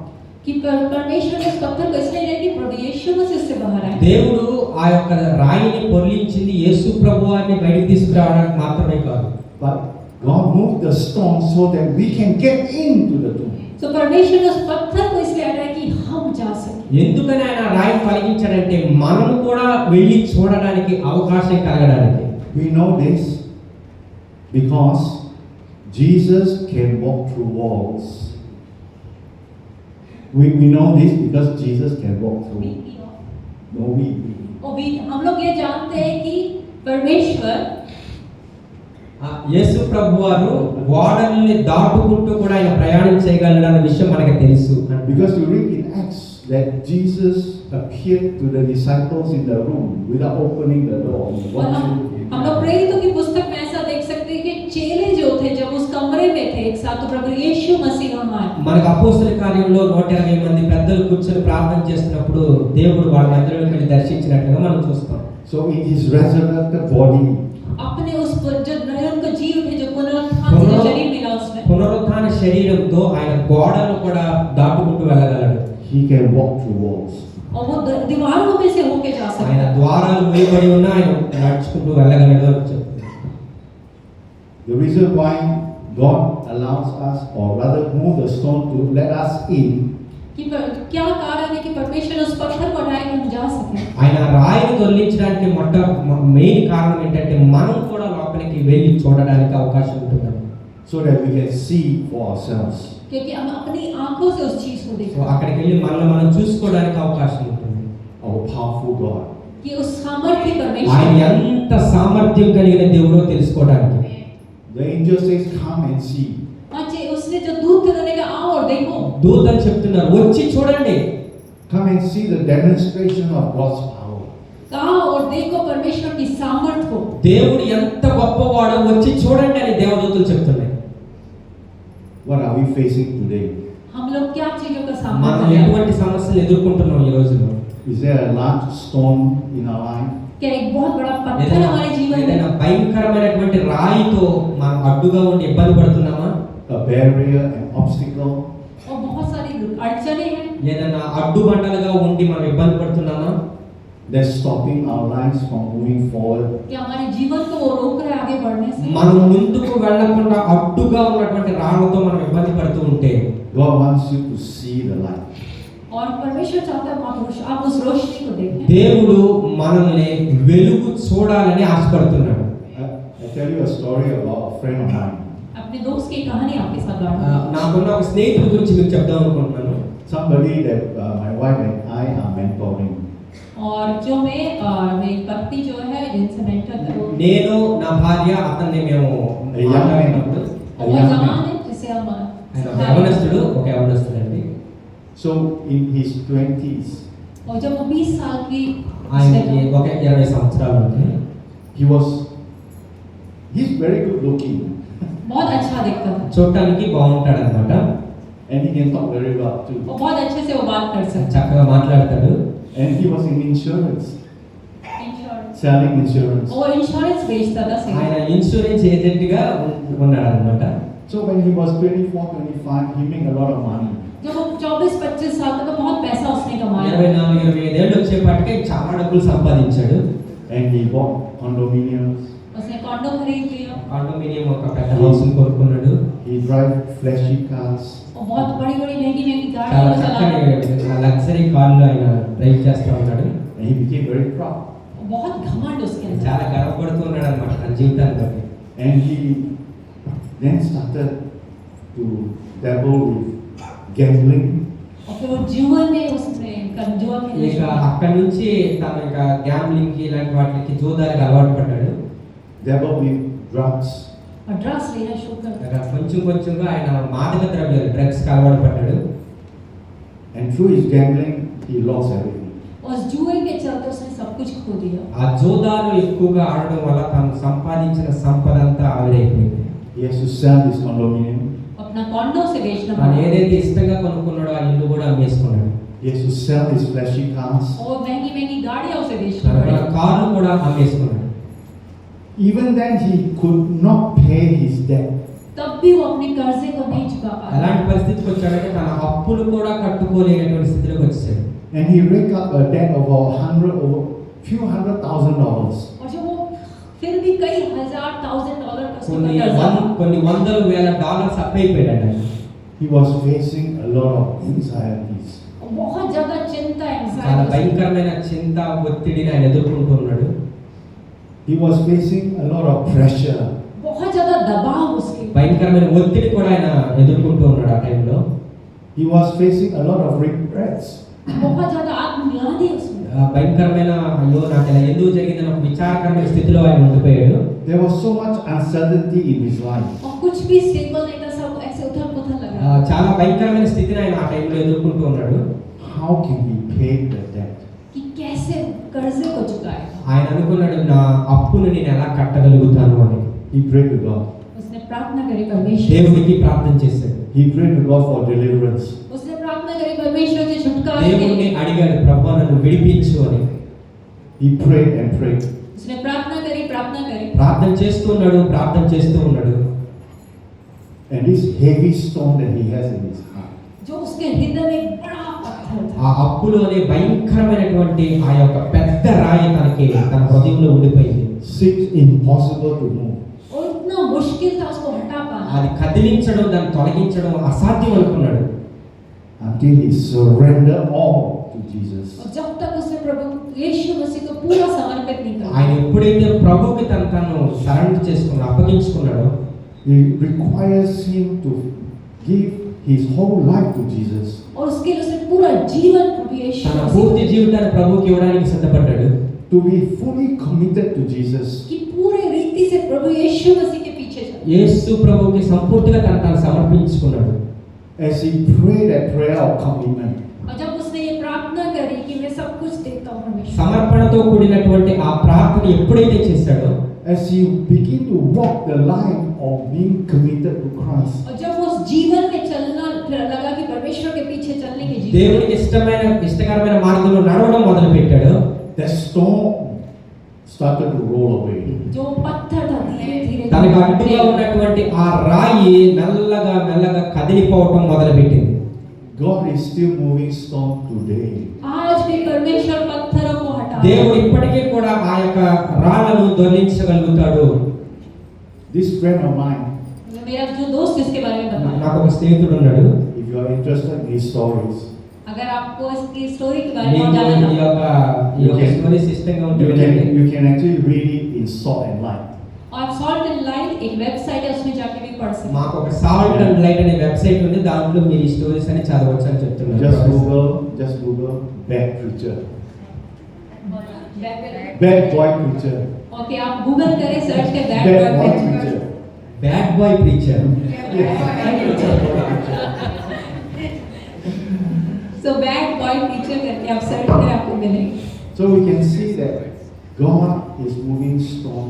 Speaker 3: कि परमेश्वर ने इस पत्थर को इसलिए नहीं कि प्रभु यीशु मसीह से बाहर आए,
Speaker 4: దేవుడు ఆ యొక్క రాయిని పొర్లించింది యేసు ప్రభువాన్ని బయటికి తీసుకురావడానికి మాత్రమే కాదు.
Speaker 2: But God moved the stone so that we can get into the tomb.
Speaker 3: तो परमेश्वर ने उस पत्थर को इसलिए हटाया कि हम जा सके।
Speaker 4: ఎందుకని ఆయన రాయిని తొలగించాడంటే మనము కూడా వెళ్ళి చూడడానికి అవకాశం కలగడానికి.
Speaker 2: We know this because Jesus can walk through walls. We know this because Jesus can walk through. No, we.
Speaker 3: हम लोग ये जानते हैं कि परमेश्वर
Speaker 4: యేసు ప్రభువారు గోడల్ని దాటుకుంటూ కూడా ఆయన ప్రయాణం చేయగలడు అన్న విషయం మనకు తెలుసు.
Speaker 2: Because you read in Acts that Jesus appeared to the disciples in the room without opening the door.
Speaker 3: और हम लोग प्रेरितों की पुस्तक में ऐसा देख सकते हैं कि चेले जो थे जब उस कमरे में थे एक साथ, तो प्रभु यीशु मसीह वहां आए।
Speaker 4: మనకు అపోస్తల కార్యంలో 120 మంది పెద్దలు కూర్చొని ప్రార్థన చేస్తున్నప్పుడు దేవుడు వాళ్ళ మధ్యలోకి వెళ్ళి దర్శించినట్లుగా మనం చూస్తాం.
Speaker 2: So in his resurrected body,
Speaker 3: अपने उस जो उनका जीव थे, जो पुनरुत्थान से जो शरीर मिला उसमें,
Speaker 4: పునరుత్థాన శరీరంతో ఆయన గోడను కూడా దాటుకుంటూ వెళ్ళగలడు.
Speaker 2: he can walk through walls.
Speaker 3: और वो दीवारों में से होके जा सकता
Speaker 4: ఆయన
Speaker 3: है।
Speaker 4: ద్వారాలు మూయబడి ఉన్నా ఆయన నడుచుకుంటూ వెళ్ళగలడు అని చెప్తుంది.
Speaker 2: The reason why God allows us, or rather move the stone to let us in,
Speaker 3: कि क्या कारण है कि परमेश्वर उस पत्थर को हटाए कि हम जा सकें।
Speaker 4: ఆయన రాయిని తొలగించడానికి మెయిన్ కారణం ఏంటంటే మనం కూడా లోపలికి వెళ్ళి చూడడానికి అవకాశం ఉంటుంది,
Speaker 2: so that we can see for ourselves.
Speaker 3: क्योंकि हम अपनी आंखों से उस चीज को
Speaker 4: సో
Speaker 3: देखें
Speaker 4: అక్కడికి వెళ్ళి మనల్ని మనం చూసుకోవడానికి అవకాశం ఉంటుంది.
Speaker 2: Our powerful God.
Speaker 3: कि उस सामर्थ्य
Speaker 4: ఆయన
Speaker 3: परमेश्वर
Speaker 4: ఎంత సామర్థ్యం కలిగిన దేవుడో తెలుసుకోవడానికి.
Speaker 2: The angel says, "Come and see."
Speaker 3: अच्छे उसने जो दूत थे उन्होंने कहा आओ और देखो।
Speaker 4: దూతలు చెప్తున్నారు వచ్చి చూడండి,
Speaker 2: Come and see the demonstration of God's power.
Speaker 3: आओ और देखो परमेश्वर की सामर्थ्य को।
Speaker 4: దేవుడు ఎంత గొప్పవాడో వచ్చి చూడండి అని దేవదూతలు చెప్తున్నారు.
Speaker 2: What are we facing today?
Speaker 3: हम लोग क्या चीजों का सामना
Speaker 4: మనం
Speaker 3: कर रहे हैं?
Speaker 4: ఎటువంటి సమస్యలు ఎదుర్కొంటున్నాం ఈ రోజుల్లో?
Speaker 2: Is there a large storm in our life?
Speaker 3: क्या एक बहुत बड़ा पत्थर
Speaker 4: ఏదైనా
Speaker 3: हमारे जीवन
Speaker 4: ఏదైనా
Speaker 3: में,
Speaker 4: భయంకరమైనటువంటి రాయితో మనం అడ్డుగా ఉండి ఇబ్బంది పడుతున్నామా?
Speaker 2: A barrier, an obstacle?
Speaker 3: और बहुत सारी अड़चने हैं
Speaker 4: ఏదైనా అడ్డుబండలుగా ఉండి మనం ఇబ్బంది పడుతున్నామా?
Speaker 2: That's stopping our lives from moving forward.
Speaker 3: कि हमारे जीवन को वो रोक रहे हैं आगे बढ़ने से।
Speaker 4: మనం ముందుకు వెళ్ళకుండా అడ్డుగా ఉన్నటువంటి రాళ్లతో మనం ఇబ్బంది పడుతూ ఉంటే
Speaker 2: God wants you to see the light.
Speaker 3: और परमेश्वर चाहता है आप उस रोशनी को देखें।
Speaker 4: దేవుడు మనల్ని వెలుగు చూడాలని ఆశపడుతున్నాడు.
Speaker 2: I tell you a story about a friend of mine.
Speaker 3: अपने दोस्त की कहानी आपके साथ
Speaker 4: ఆ,
Speaker 3: बांटूं।
Speaker 4: నాకున్న ఒక స్నేహితుడి గురించి మీకు చెప్దాం అనుకుంటున్నాను.
Speaker 2: Somebody that my wife and I are mentoring.
Speaker 3: और जो मेरी पत्नी जो है जिनसे मेंटर कर वो
Speaker 4: నేను నా భార్య అతన్ని మేము మాట్లాడినప్పుడు
Speaker 3: जवान है जिसे हम
Speaker 4: ఆయన ఒక యవనస్తుడు, ఒక యవనస్తుడు అండి.
Speaker 2: So in his 20s,
Speaker 3: और जब वो 20 साल की
Speaker 4: ఆయనకి ఒక 20 సంవత్సరాలు ఉంటాయి.
Speaker 2: he's very good looking
Speaker 3: बहुत अच्छा दिखता था
Speaker 4: చూడటానికి బాగుంటాడు అనమాట.
Speaker 2: and he can talk very well too.
Speaker 3: और बहुत अच्छे से वो बात कर सकता
Speaker 4: చక్కగా మాట్లాడతాడు.
Speaker 2: And he was in insurance,
Speaker 3: है। Insurance
Speaker 2: selling insurance.
Speaker 3: वो इंश्योरेंस बेचता था
Speaker 4: ఆయన
Speaker 3: सही।
Speaker 4: ఇన్సూరెన్స్ ఏజెంట్ గా ఉన్నాడు అనమాట.
Speaker 2: So when he was 24, 25, he made a lot of money.
Speaker 3: जब वो 24-25 साल का, तो बहुत पैसा उसने कमाया
Speaker 4: 24-25 ఏళ్ళు వచ్చేపాటికే చాలా డబ్బులు సంపాదించాడు.
Speaker 2: And he bought condominiums.
Speaker 3: उसने कॉन्डो खरीद लिया
Speaker 4: కాండోమినియం ఒక పెద్ద హౌస్ కొనుక్కున్నాడు.
Speaker 2: He drive flashy cars.
Speaker 3: और बहुत बड़ी बड़ी महंगी महंगी
Speaker 4: చాలా
Speaker 3: गाड़ियां चला
Speaker 4: చక్కని లగ్జరీ కార్లు ఆయన డ్రైవ్ చేస్తూ ఉన్నాడు.
Speaker 2: And he became very proud.
Speaker 3: और बहुत घमंड उसके अंदर।
Speaker 4: చాలా గర్వపడుతూ ఉన్నాడు అనమాట తన జీవితాన్ని బట్టి.
Speaker 2: And he then started to dabble with gambling.
Speaker 3: और फिर वो जुआ में उसने जुआ खेलने
Speaker 4: ఇక
Speaker 3: शुरू किया।
Speaker 4: అక్కడి నుంచి తన ఇక గ్యాంబ్లింగ్ కి ఇలాంటి వాటికి జూదానికి అలవాటు పడ్డాడు.
Speaker 2: Dabble with drugs.
Speaker 3: और ड्रग्स लेना शुरू कर दिया।
Speaker 4: ఇక కొంచెం కొంచెంగా ఆయన మాదక ద్రవ్యాలు డ్రగ్స్ కి అలవాటు పడ్డాడు.
Speaker 2: And through his gambling, he lost everything.
Speaker 3: और उस जुए के चलते उसने सब कुछ खो दिया।
Speaker 4: ఆ జూదాలు ఎక్కువగా ఆడడం వల్ల తను సంపాదించిన సంపద అంతా ఆవిరైపోయింది.
Speaker 2: He has to sell his condominium.
Speaker 3: अपना कॉन्डो से बेचना
Speaker 4: తను
Speaker 3: पड़ा।
Speaker 4: ఏదైతే ఇష్టంగా కొనుక్కున్నాడో ఆ ఇల్లు కూడా అమ్మేసుకున్నాడు.
Speaker 2: He has to sell his flashy cars.
Speaker 3: और महंगी महंगी गाड़ियां उसे बेचना
Speaker 4: తన
Speaker 3: पड़ी।
Speaker 4: కార్లు కూడా అమ్మేసుకున్నాడు.
Speaker 2: Even then, he could not pay his debt.
Speaker 3: तब भी वो अपने कर्जे को नहीं चुका पाया।
Speaker 4: అలాంటి పరిస్థితికి వచ్చాడంటే తన అప్పులు కూడా కట్టుకోలేనటువంటి స్థితిలోకి వచ్చాడు.
Speaker 2: And he raked up a debt of over few $100,000.
Speaker 3: और जब वो फिर भी कई $1,000 का उसका
Speaker 4: కొన్ని
Speaker 3: कर्जा था।
Speaker 4: కొన్ని వందల వేల డాలర్స్ అప్పు అయిపోయాడు ఆయన.
Speaker 2: He was facing a lot of anxieties.
Speaker 3: और बहुत ज्यादा चिंता
Speaker 4: చాలా
Speaker 3: एंजाइटी
Speaker 4: భయంకరమైన చింత ఒత్తిడిని ఆయన ఎదుర్కొంటూ ఉన్నాడు.
Speaker 2: He was facing a lot of pressure.
Speaker 3: बहुत ज्यादा दबाव उसके ऊपर।
Speaker 4: భయంకరమైన ఒత్తిడి కూడా ఆయన ఎదుర్కొంటూ ఉన్నాడు ఆ టైంలో.
Speaker 2: He was facing a lot of regrets.
Speaker 3: बहुत ज्यादा आत्मग्लानि उसमें।
Speaker 4: భయంకరమైన అయ్యో నాకు ఇలా ఎందుకు జరిగిందని ఒక విచారకరమైన స్థితిలో ఆయన ఉండిపోయాడు.
Speaker 2: There was so much uncertainty in his life.
Speaker 3: और कुछ भी स्टेबल नहीं था, सब ऐसे उथल-पुथल लग रहा था।
Speaker 4: చాలా భయంకరమైన స్థితిని ఆయన ఆ టైంలో ఎదుర్కొంటూ ఉన్నాడు.
Speaker 2: How can he pay the debt?
Speaker 3: कि कैसे कर्जे को चुकाएगा।
Speaker 4: ఆయన అనుకున్నాడు నా అప్పును నేను ఎలా కట్టగలుగుతాను అని.
Speaker 2: He prayed to God.
Speaker 3: उसने प्रार्थना करी परमेश्वर
Speaker 4: దేవునికి ప్రార్థన చేశాడు.
Speaker 2: He prayed to God for deliverance.
Speaker 3: उसने प्रार्थना करी परमेश्वर से छुटकारे के
Speaker 4: దేవుణ్ణి
Speaker 3: लिए
Speaker 4: అడిగాడు, ప్రభువా నన్ను విడిపించు అని.
Speaker 2: He prayed and prayed.
Speaker 3: उसने प्रार्थना करी
Speaker 4: ప్రార్థన చేస్తూ ఉన్నాడు.
Speaker 2: And this heavy stone that he has in his heart,
Speaker 3: जो उसके हृदय में एक बड़ा पत्थर था
Speaker 4: ఆ అప్పులు అనే భయంకరమైనటువంటి ఆ యొక్క పెద్ద రాయి తన హృదయంలో ఉండిపోయింది.
Speaker 2: seems impossible to move.
Speaker 3: और इतना मुश्किल था उसको हटा पाना
Speaker 4: అది కదిలించడం, దాన్ని తొలగించడం అసాధ్యం అనుకున్నాడు.
Speaker 2: Until he surrendered all to Jesus.
Speaker 3: और जब तक उसने प्रभु यीशु मसीह को पूरा समर्पित नहीं कर
Speaker 4: ఆయన ఎప్పుడైతే ప్రభువుకి తను surrender చేసుకున్నాడో, అప్పగించుకున్నాడో,
Speaker 2: It requires him to give his whole life to Jesus.
Speaker 3: और उसके लिए उसने पूरा जीवन प्रभु यीशु
Speaker 4: తన
Speaker 3: मसीह
Speaker 4: పూర్తి జీవితాన్ని ప్రభువుకి ఇవ్వడానికి సిద్ధపడ్డాడు.
Speaker 2: To be fully committed to Jesus.
Speaker 3: कि पूरे रीति से प्रभु यीशु मसीह के पीछे चला
Speaker 4: యేసు ప్రభువుకి సంపూర్తిగా తను సమర్పించుకున్నాడు.
Speaker 2: As he prayed that prayer of commitment,
Speaker 3: और जब उसने ये प्रार्थना करी कि मैं सब कुछ देता हूँ परमेश्वर
Speaker 4: సమర్పణతో కూడినటువంటి ఆ ప్రార్థన ఎప్పుడైతే చేశాడో,
Speaker 2: as he began to walk the line of being committed to Christ,
Speaker 3: और जब वो उस जीवन में चलना लगा कि परमेश्वर के पीछे चलने के जीवन
Speaker 4: దేవునికి ఇష్టకరమైన మార్గంలో నడవడం మొదలు పెట్టాడు.
Speaker 2: that stone started to roll away.
Speaker 3: जो पत्थर था धीरे धीरे
Speaker 4: తనకు అడ్డుగా ఉన్నటువంటి ఆ రాయి మెల్లగా కదిలిపోవటం మొదలు పెట్టింది.
Speaker 2: God is still moving stone today.
Speaker 3: आज भी परमेश्वर पत्थरों को हटा
Speaker 4: దేవుడు ఇప్పటికీ కూడా ఆ యొక్క రాళ్లను దొర్లించగలుగుతాడు.
Speaker 2: This friend of mine,
Speaker 3: मेरा जो दोस्त इसके बारे में बताया
Speaker 4: నాకు ఒక స్నేహితుడు ఉన్నాడు.
Speaker 2: if you are interested in his stories,
Speaker 3: अगर आपको इसकी स्टोरी के बारे में
Speaker 4: మీకు
Speaker 3: जानना
Speaker 4: ఈ
Speaker 3: है
Speaker 4: యొక్క స్టోరీస్ ఇష్టంగా ఉంటే వినండి.
Speaker 2: you can actually read it in Salt and Light.
Speaker 3: और सॉल्ट एंड लाइट एक वेबसाइट है उसमें जाके भी पढ़ सकते
Speaker 4: మాకు ఒక సాల్ట్ అండ్ లైట్ అనే వెబ్సైట్ ఉంది, దాంట్లో మీరు ఈ స్టోరీస్ అని చదవచ్చు అని
Speaker 2: Just
Speaker 4: చెప్తున్నారు.
Speaker 2: Google bad preacher,
Speaker 3: हैं
Speaker 2: bad boy preacher,
Speaker 3: ओके आप गूगल करें सर्च के
Speaker 2: bad
Speaker 3: bad
Speaker 2: boy
Speaker 3: boy
Speaker 2: preacher.
Speaker 4: Bad boy preacher.
Speaker 3: So bad boy teacher करके आप सर्च करें आपको मिलेंगे
Speaker 2: So we can see that God is moving strong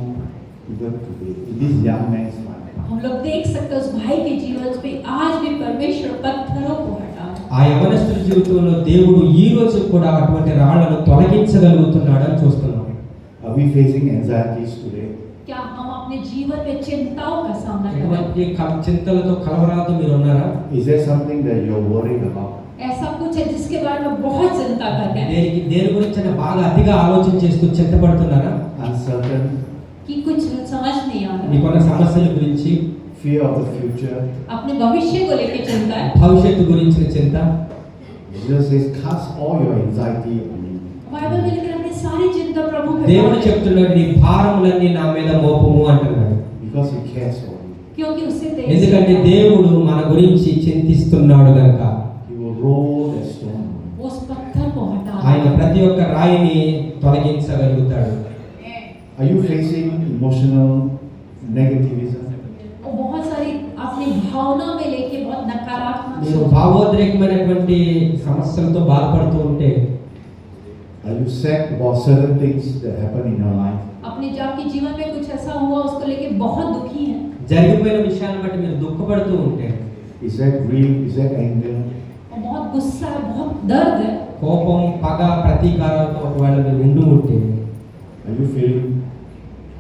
Speaker 2: even today in this young man's life.
Speaker 3: हम लोग देख सकते हैं उस भाई के जीवन में आज भी परमेश्वर पत्थरों को हटा
Speaker 4: ఆ యవనస్తుల జీవితంలో దేవుడు ఈ రోజు కూడా అటువంటి రాళ్లను తొలగించగలుగుతున్నాడు అని చూస్తున్నాం.
Speaker 2: Are we facing anxieties today?
Speaker 3: क्या हम अपने जीवन में चिंताओं का सामना कर रहे हैं
Speaker 4: ఎటువంటి చింతలతో కలవరాలతో మీరు ఉన్నారా?
Speaker 2: Is there something that you're worried about?
Speaker 3: ऐसा कुछ है जिसके बारे में बहुत चिंता करते हैं
Speaker 4: దేని గురించి బాగా అతిగా ఆలోచన చేస్తూ చింతపడుతున్నారా?
Speaker 2: Uncertain,
Speaker 3: कि कुछ समझ नहीं आ रहा
Speaker 4: మీకున్న సమస్యల గురించి,
Speaker 2: fear of the future.
Speaker 3: अपने भविष्य को लेकर चिंता है
Speaker 4: భవిష్యత్తు గురించిన చింత.
Speaker 2: Jesus says, cast all your anxiety on me.
Speaker 3: Bible में लिखा है अपनी सारी चिंता प्रभु पे
Speaker 4: దేవుడు
Speaker 3: डालो,
Speaker 4: చెప్తున్నాడు, నీ భారములన్నీ నా మీద మోపము అంటున్నాడు.
Speaker 2: Because he cares for you.
Speaker 3: क्योंकि उससे
Speaker 4: ఎందుకంటే దేవుడు మన గురించి చింతిస్తున్నాడు గనుక
Speaker 2: He will roll that stone.
Speaker 3: उस पत्थर को हटा
Speaker 4: ఆయన ప్రతి ఒక్క రాయిని తొలగించగలుగుతాడు.
Speaker 2: Are you facing emotional negativism?
Speaker 3: और बहुत सारी अपनी भावना में लेके बहुत नकारात्मक
Speaker 4: మీరు
Speaker 3: सोच
Speaker 4: భావోద్రేకమైనటువంటి సమస్యలతో బాధపడుతూ ఉంటే,
Speaker 2: Are you sad about certain things that happen in your life?
Speaker 3: अपने आपके जीवन में कुछ ऐसा हुआ उसको लेके बहुत दुखी है
Speaker 4: జరిగిపోయిన విషయాన్ని బట్టి మీరు దుఃఖపడుతూ ఉంటే,
Speaker 2: Is that grief? Is that anger?
Speaker 3: और बहुत गुस्सा है बहुत दर्द है
Speaker 4: కోపం, పగ, ప్రతీకారాలతో ఒకవేళ మీరు ఉంటే,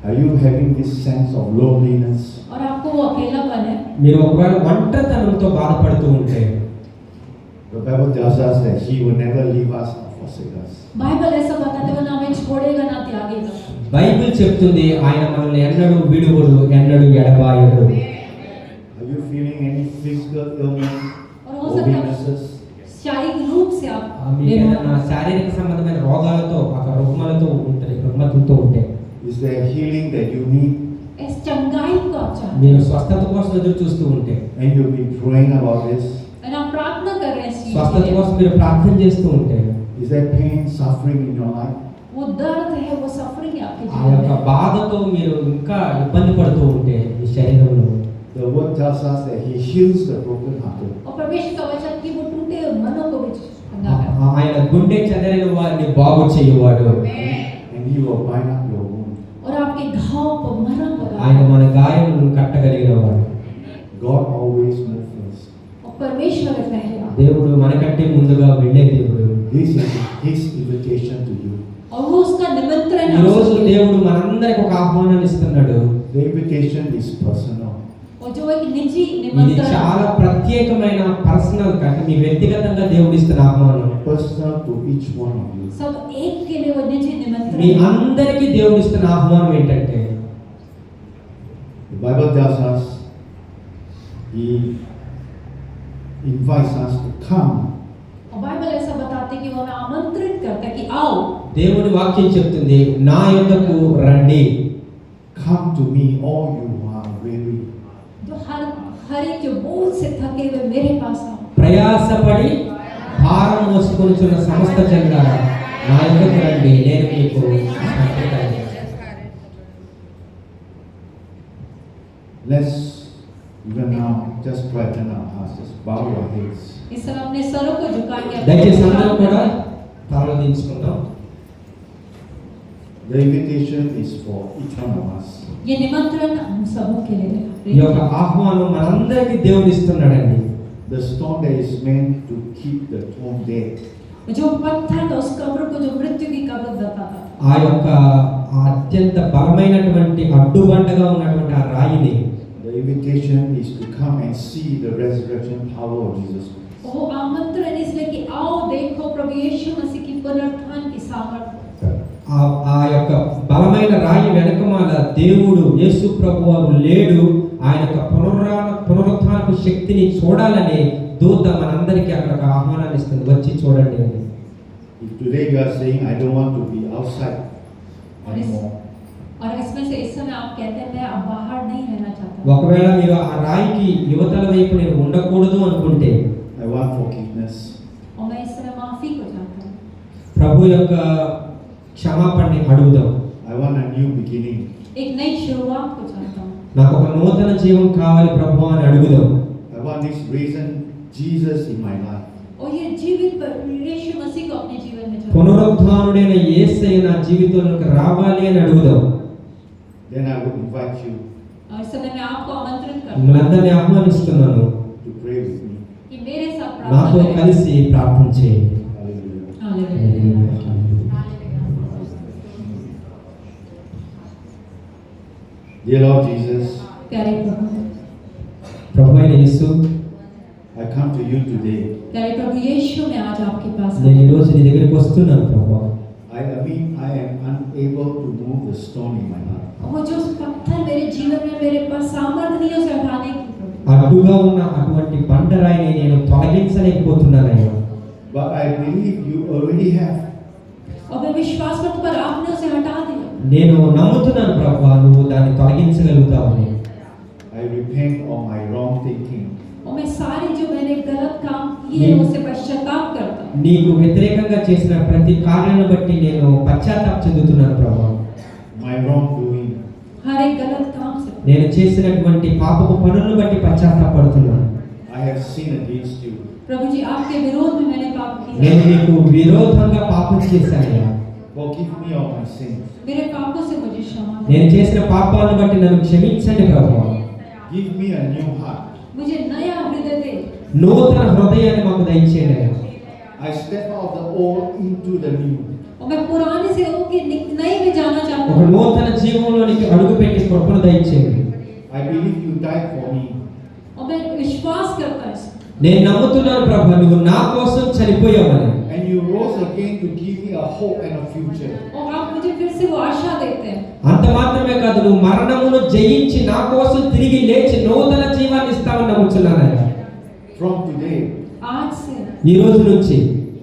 Speaker 2: Are you having this sense of loneliness?
Speaker 3: और आपको वो अकेलापन है
Speaker 4: మీరు ఒకవేళ ఒంటరితనంతో బాధపడుతూ ఉంటే,
Speaker 2: The Bible tells us that He will never leave us or forsake us.
Speaker 3: Bible ऐसा बताते हुए ना हमें छोड़ेगा ना त्यागेगा
Speaker 4: బైబిల్ చెప్తుంది ఆయన మనల్ని ఎన్నడూ విడువడు, ఎన్నడూ ఎడబాయడు.
Speaker 2: Are you feeling any physical illness
Speaker 3: और हो
Speaker 2: or
Speaker 3: सकता है
Speaker 2: weaknesses?
Speaker 3: शारीरिक रूप से आप
Speaker 4: మీకు ఏదైనా శారీరక సంబంధమైన రోగాలతో, రుగ్మతలతో ఉంటే,
Speaker 2: Is there healing that you need
Speaker 3: इस चंगाई को आप चाहते
Speaker 4: మీరు స్వస్థత కోసం ఎదురు చూస్తూ ఉంటే,
Speaker 2: and you've been praying about this?
Speaker 3: हैं और आप प्रार्थना कर रहे हैं इस चीज़
Speaker 4: స్వస్థత
Speaker 3: के लिए।
Speaker 4: కోసం మీరు ప్రార్థన చేస్తూ ఉంటే,
Speaker 2: Is there pain, suffering in your life?
Speaker 3: वो दर्द है वो सफरिंग है आपके
Speaker 4: ఆ
Speaker 3: जीवन
Speaker 4: యొక్క
Speaker 3: में
Speaker 4: బాధతో మీరు ఇంకా ఇబ్బంది పడుతూ ఉంటే మీ శరీరంలో,
Speaker 2: The word tells us that He heals the brokenhearted.
Speaker 3: और परमेश्वर का वचन कि वो टूटे मनों को भी चंगा करता
Speaker 4: ఆయన గుండె చెదరిన వారిని బాగు చేయువాడు.
Speaker 2: And He will bind up your wound.
Speaker 3: है और आपके घाव पर मरहम
Speaker 4: ఆయన
Speaker 3: लगाता है
Speaker 4: మన గాయములను కట్టగలిగిన వాడు.
Speaker 2: God always moves first.
Speaker 3: और परमेश्वर है पहले आते हैं।
Speaker 4: దేవుడు మనకంటే ముందుగా వెళ్ళే దేవుడు.
Speaker 2: This is His invitation to you.
Speaker 3: और वो उसका निमंत्रण
Speaker 4: ఈ
Speaker 3: है
Speaker 4: రోజు
Speaker 3: आपके लिए।
Speaker 4: దేవుడు మనందరికి ఒక ఆహ్వానాన్ని ఇస్తున్నాడు.
Speaker 2: The invitation is personal.
Speaker 3: और जो एक निजी
Speaker 4: ఇది
Speaker 3: निमंत्रण
Speaker 4: చాలా ప్రత్యేకమైన పర్సనల్ అంటే మీ వ్యక్తిగతంగా దేవుడు ఇస్తున్న ఆహ్వానం.
Speaker 2: Personal to each one of you.
Speaker 3: सब एक के लिए वो निजी निमंत्रण
Speaker 4: మీ
Speaker 3: है।
Speaker 4: అందరికీ దేవుడు ఇస్తున్న ఆహ్వానం ఏంటంటే
Speaker 2: The Bible tells us He invites us to come.
Speaker 3: और बाइबल ऐसा बताते हैं कि वो हमें आमंत्रित करता है कि आओ।
Speaker 4: దేవుని వాక్యం చెప్తుంది నా యొద్దకు రండి.
Speaker 2: Come to me, all you who are weary.
Speaker 3: जो हर एक जो बोझ से थके हुए मेरे पास आओ।
Speaker 4: ప్రయాసపడి భారం మోసుకొనిచున్న సమస్త జనులారా నా యొద్దకు రండి నేను మీకు విశ్రాంతి కలుగజేస్తాను.
Speaker 2: Let's even now just quieten our hearts, just bow your heads.
Speaker 3: इस समय अपने सरों को झुकाएंगे।
Speaker 4: దయచేసి అందరూ కూడా తలలు దించుకుందాం.
Speaker 2: The invitation is for each one of us.
Speaker 3: ये निमंत्रण हम सबों के लिए
Speaker 4: ఈ యొక్క
Speaker 3: है।
Speaker 4: ఆహ్వానం మనందరికీ దేవుడు ఇస్తున్నాడండి.
Speaker 2: The stone that is meant to keep the tomb dead.
Speaker 3: जो पत्थर था उस कब्र को जो मृत्यु की कब्र बताता था।
Speaker 4: ఆ యొక్క అత్యంత బలమైనటువంటి అడ్డుబండగా ఉన్నటువంటి ఆ రాయిని
Speaker 2: The invitation is to come and see the resurrection power of Jesus Christ.
Speaker 3: वो आमंत्रण इसलिए कि आओ देखो प्रभु यीशु मसीह की पुनरुत्थान की सामर्थ्य।
Speaker 4: ఆ యొక్క బలమైన రాయి వెనకమాల దేవుడు యేసు ప్రభువారు లేడు. ఆయన యొక్క పునరుత్థానపు శక్తిని చూడాలని దూత మనందరికీ అక్కడ ఒక ఆహ్వానాన్ని ఇస్తుంది. వచ్చి చూడండి అని.
Speaker 2: If today you are saying, I don't want to be outside anymore,
Speaker 3: और इसमें से इस समय आप कहते हैं मैं अब बाहर नहीं रहना चाहता।
Speaker 4: ఒకవేళ మీరు ఆ రాయికి యువతల వైపు నేను ఉండకూడదు అనుకుంటే
Speaker 2: I want forgiveness.
Speaker 3: और मैं इस समय माफी को चाहता हूँ।
Speaker 4: ప్రభు యొక్క క్షమాపణని అడుగుదాం.
Speaker 2: I want a new beginning.
Speaker 3: एक नई शुरुआत को चाहता हूँ।
Speaker 4: నాకు ఒక నూతన జీవం కావాలి ప్రభు అని అడుగుదాం.
Speaker 2: I want this risen Jesus in my life.
Speaker 3: और ये जीवित यीशु मसीह को अपने जीवन में चाहता हूँ।
Speaker 4: పునరుత్థానుడైన యేసయ్య నా జీవితంలోకి రావాలి అని అడుగుదాం.
Speaker 2: Then I would invite you
Speaker 3: और इस समय मैं आपको आमंत्रित करता हूँ
Speaker 4: మిమ్మల్ని అందరినీ ఆహ్వానిస్తున్నాను.
Speaker 2: to pray with me.
Speaker 3: कि मेरे साथ
Speaker 4: నాతో
Speaker 3: प्रार्थना करें।
Speaker 4: కలిసి ప్రార్థన చేయండి.
Speaker 2: Hallelujah.
Speaker 3: Hallelujah.
Speaker 2: Dear Lord Jesus,
Speaker 3: प्यारे प्रभु,
Speaker 4: ప్రభు అయిన యేసు,
Speaker 2: I come to you today.
Speaker 3: प्यारे प्रभु यीशु मैं आज आपके पास
Speaker 4: నేను
Speaker 3: हूँ।
Speaker 4: ఈ రోజు నీ దగ్గరికి వస్తున్నాను ప్రభు.
Speaker 2: I am unable to move the stone in my life.
Speaker 3: और वो जो पत्थर मेरे जीवन में मेरे पास सामर्थ्य नहीं है उसे हटाने की प्रभु।
Speaker 4: అడ్డుగా ఉన్న అటువంటి బండరాయిని నేను తొలగించలేకపోతున్నానయ్యా.
Speaker 2: But I believe you already have.
Speaker 3: और मैं विश्वास करता हूं पर आपने उसे हटा दिया।
Speaker 4: నేను నమ్ముతున్నాను ప్రభు నువ్వు దాన్ని తొలగించగలుగుతావని.
Speaker 2: I repent of my wrong thinking.
Speaker 3: और मैं सारी जो मैंने गलत काम किए हैं उससे पश्चाताप करता हूँ।
Speaker 4: నీకు వ్యతిరేకంగా చేసిన ప్రతి కార్యాలను బట్టి నేను పశ్చాత్తాప చెందుతున్నాను ప్రభు.
Speaker 2: My wrongdoing.
Speaker 3: हर एक गलत काम से
Speaker 4: నేను చేసినటువంటి పాపపు పనులను బట్టి పశ్చాత్తాపడుతున్నాను.
Speaker 2: I have sinned against you.
Speaker 3: प्रभु जी आपके विरोध में मैंने पाप
Speaker 4: నేను
Speaker 3: किया।
Speaker 4: నీకు విరోధంగా పాపం చేశానయ్యా.
Speaker 2: Forgive me of my sins.
Speaker 3: मेरे पापों से मुझे क्षमा दे।
Speaker 4: నేను చేసిన పాపాలను బట్టి నన్ను క్షమించండి ప్రభు.
Speaker 2: Give me a new heart.
Speaker 3: मुझे नया हृदय दे।
Speaker 4: నూతన హృదయాన్ని మాకు దయచేయండి అయ్యా.
Speaker 2: I step out of the old into the new.
Speaker 3: और मैं पुराने से होके नए में जाना चाहता
Speaker 4: ఒక
Speaker 3: हूँ।
Speaker 4: నూతన జీవంలోనికి అడుగు పెట్టి కృపను దయచేయండి.
Speaker 2: I believe you died for me.
Speaker 3: और मैं विश्वास करता हूँ
Speaker 4: నేను నమ్ముతున్నాను ప్రభు నువ్వు నా కోసం చనిపోయావని.
Speaker 2: And you rose again to give me a hope and a future.
Speaker 3: और आप मुझे फिर से वो आशा देते हैं।
Speaker 4: అంత మాత్రమే కాదు నువ్వు మరణమును జయించి నా కోసం తిరిగి లేచి నూతన జీవాన్ని ఇస్తావని నమ్ముతున్నానయ్యా.
Speaker 2: From today,
Speaker 3: आज से
Speaker 4: ఈ రోజు నుంచి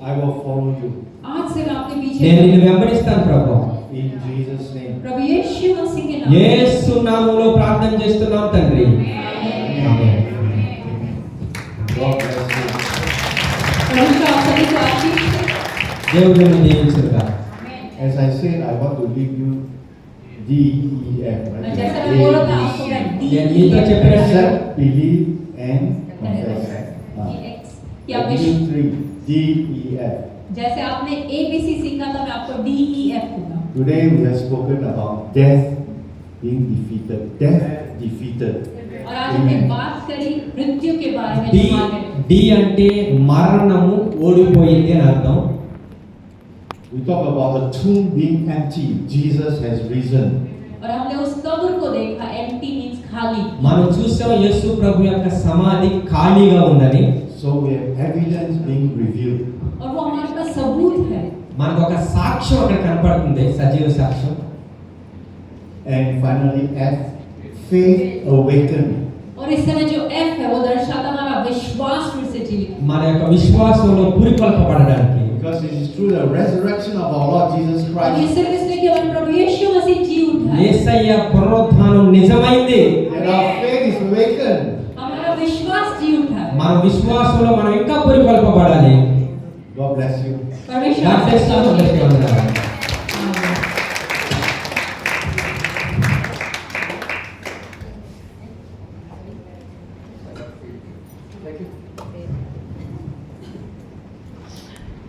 Speaker 2: I will follow you.
Speaker 3: आज से मैं आपके पीछे
Speaker 4: నేను నిన్ను వెంబడిస్తాను ప్రభు.
Speaker 2: In Jesus' name.
Speaker 3: प्रभु यीशु मसीह के नाम
Speaker 4: యేసు నామములో ప్రార్థన చేస్తున్నాం తండ్రి. ఆమేన్.
Speaker 2: God bless you.
Speaker 3: प्रभु का आप सभी को आशीष दे।
Speaker 4: దేవుడు నిన్ను దీవించుగాక.
Speaker 2: As I said, I want to leave you DEF. Right?
Speaker 3: जैसा मैं बोल रहा था आपको मैं
Speaker 4: నేను మీతో చెప్పినట్టు
Speaker 2: Accept, believe, and confess.
Speaker 3: या
Speaker 2: Review 3, DEF.
Speaker 3: जैसे आपने ABC सीखा था मैं आपको DEF दूंगा।
Speaker 2: Today we have spoken about death being defeated. Death defeated.
Speaker 3: और आज हमने बात करी मृत्यु के बारे में
Speaker 4: డి
Speaker 3: जो माने
Speaker 4: డి అంటే మరణము ఓడిపోయింది అని అర్థం.
Speaker 2: We talk about the tomb being empty. Jesus has risen.
Speaker 3: और हमने उस कब्र को देखा empty means खाली
Speaker 4: మనం చూసాం యేసు ప్రభు యొక్క సమాధి ఖాళీగా ఉందని.
Speaker 2: So we have evidence being revealed.
Speaker 3: और वो हमारे पास सबूत है
Speaker 4: మనకు ఒక సాక్ష్యం అక్కడ కనపడుతుంది, సజీవ సాక్ష్యం.
Speaker 2: And finally, F, faith awakened.
Speaker 3: और इस समय जो F है वो दर्शाता हमारा विश्वास फिर से जीवित
Speaker 4: మన యొక్క విశ్వాసంలో పురికొల్పబడడానికి.
Speaker 2: Because it is through the resurrection of our Lord Jesus
Speaker 3: और ये
Speaker 2: Christ
Speaker 3: सिर्फ इसलिए कि हमारे प्रभु यीशु मसीह जी उठा है
Speaker 4: యేసయ్య పునరుత్థానం నిజమైంది.
Speaker 2: that our faith is awakened.
Speaker 3: हमारा विश्वास जी उठा है
Speaker 4: మన విశ్వాసంలో మనం ఇంకా పురికొల్పబడాలి.
Speaker 2: God bless you.
Speaker 3: परमेश्वर
Speaker 4: God bless you.
Speaker 3: आपको
Speaker 4: God bless you.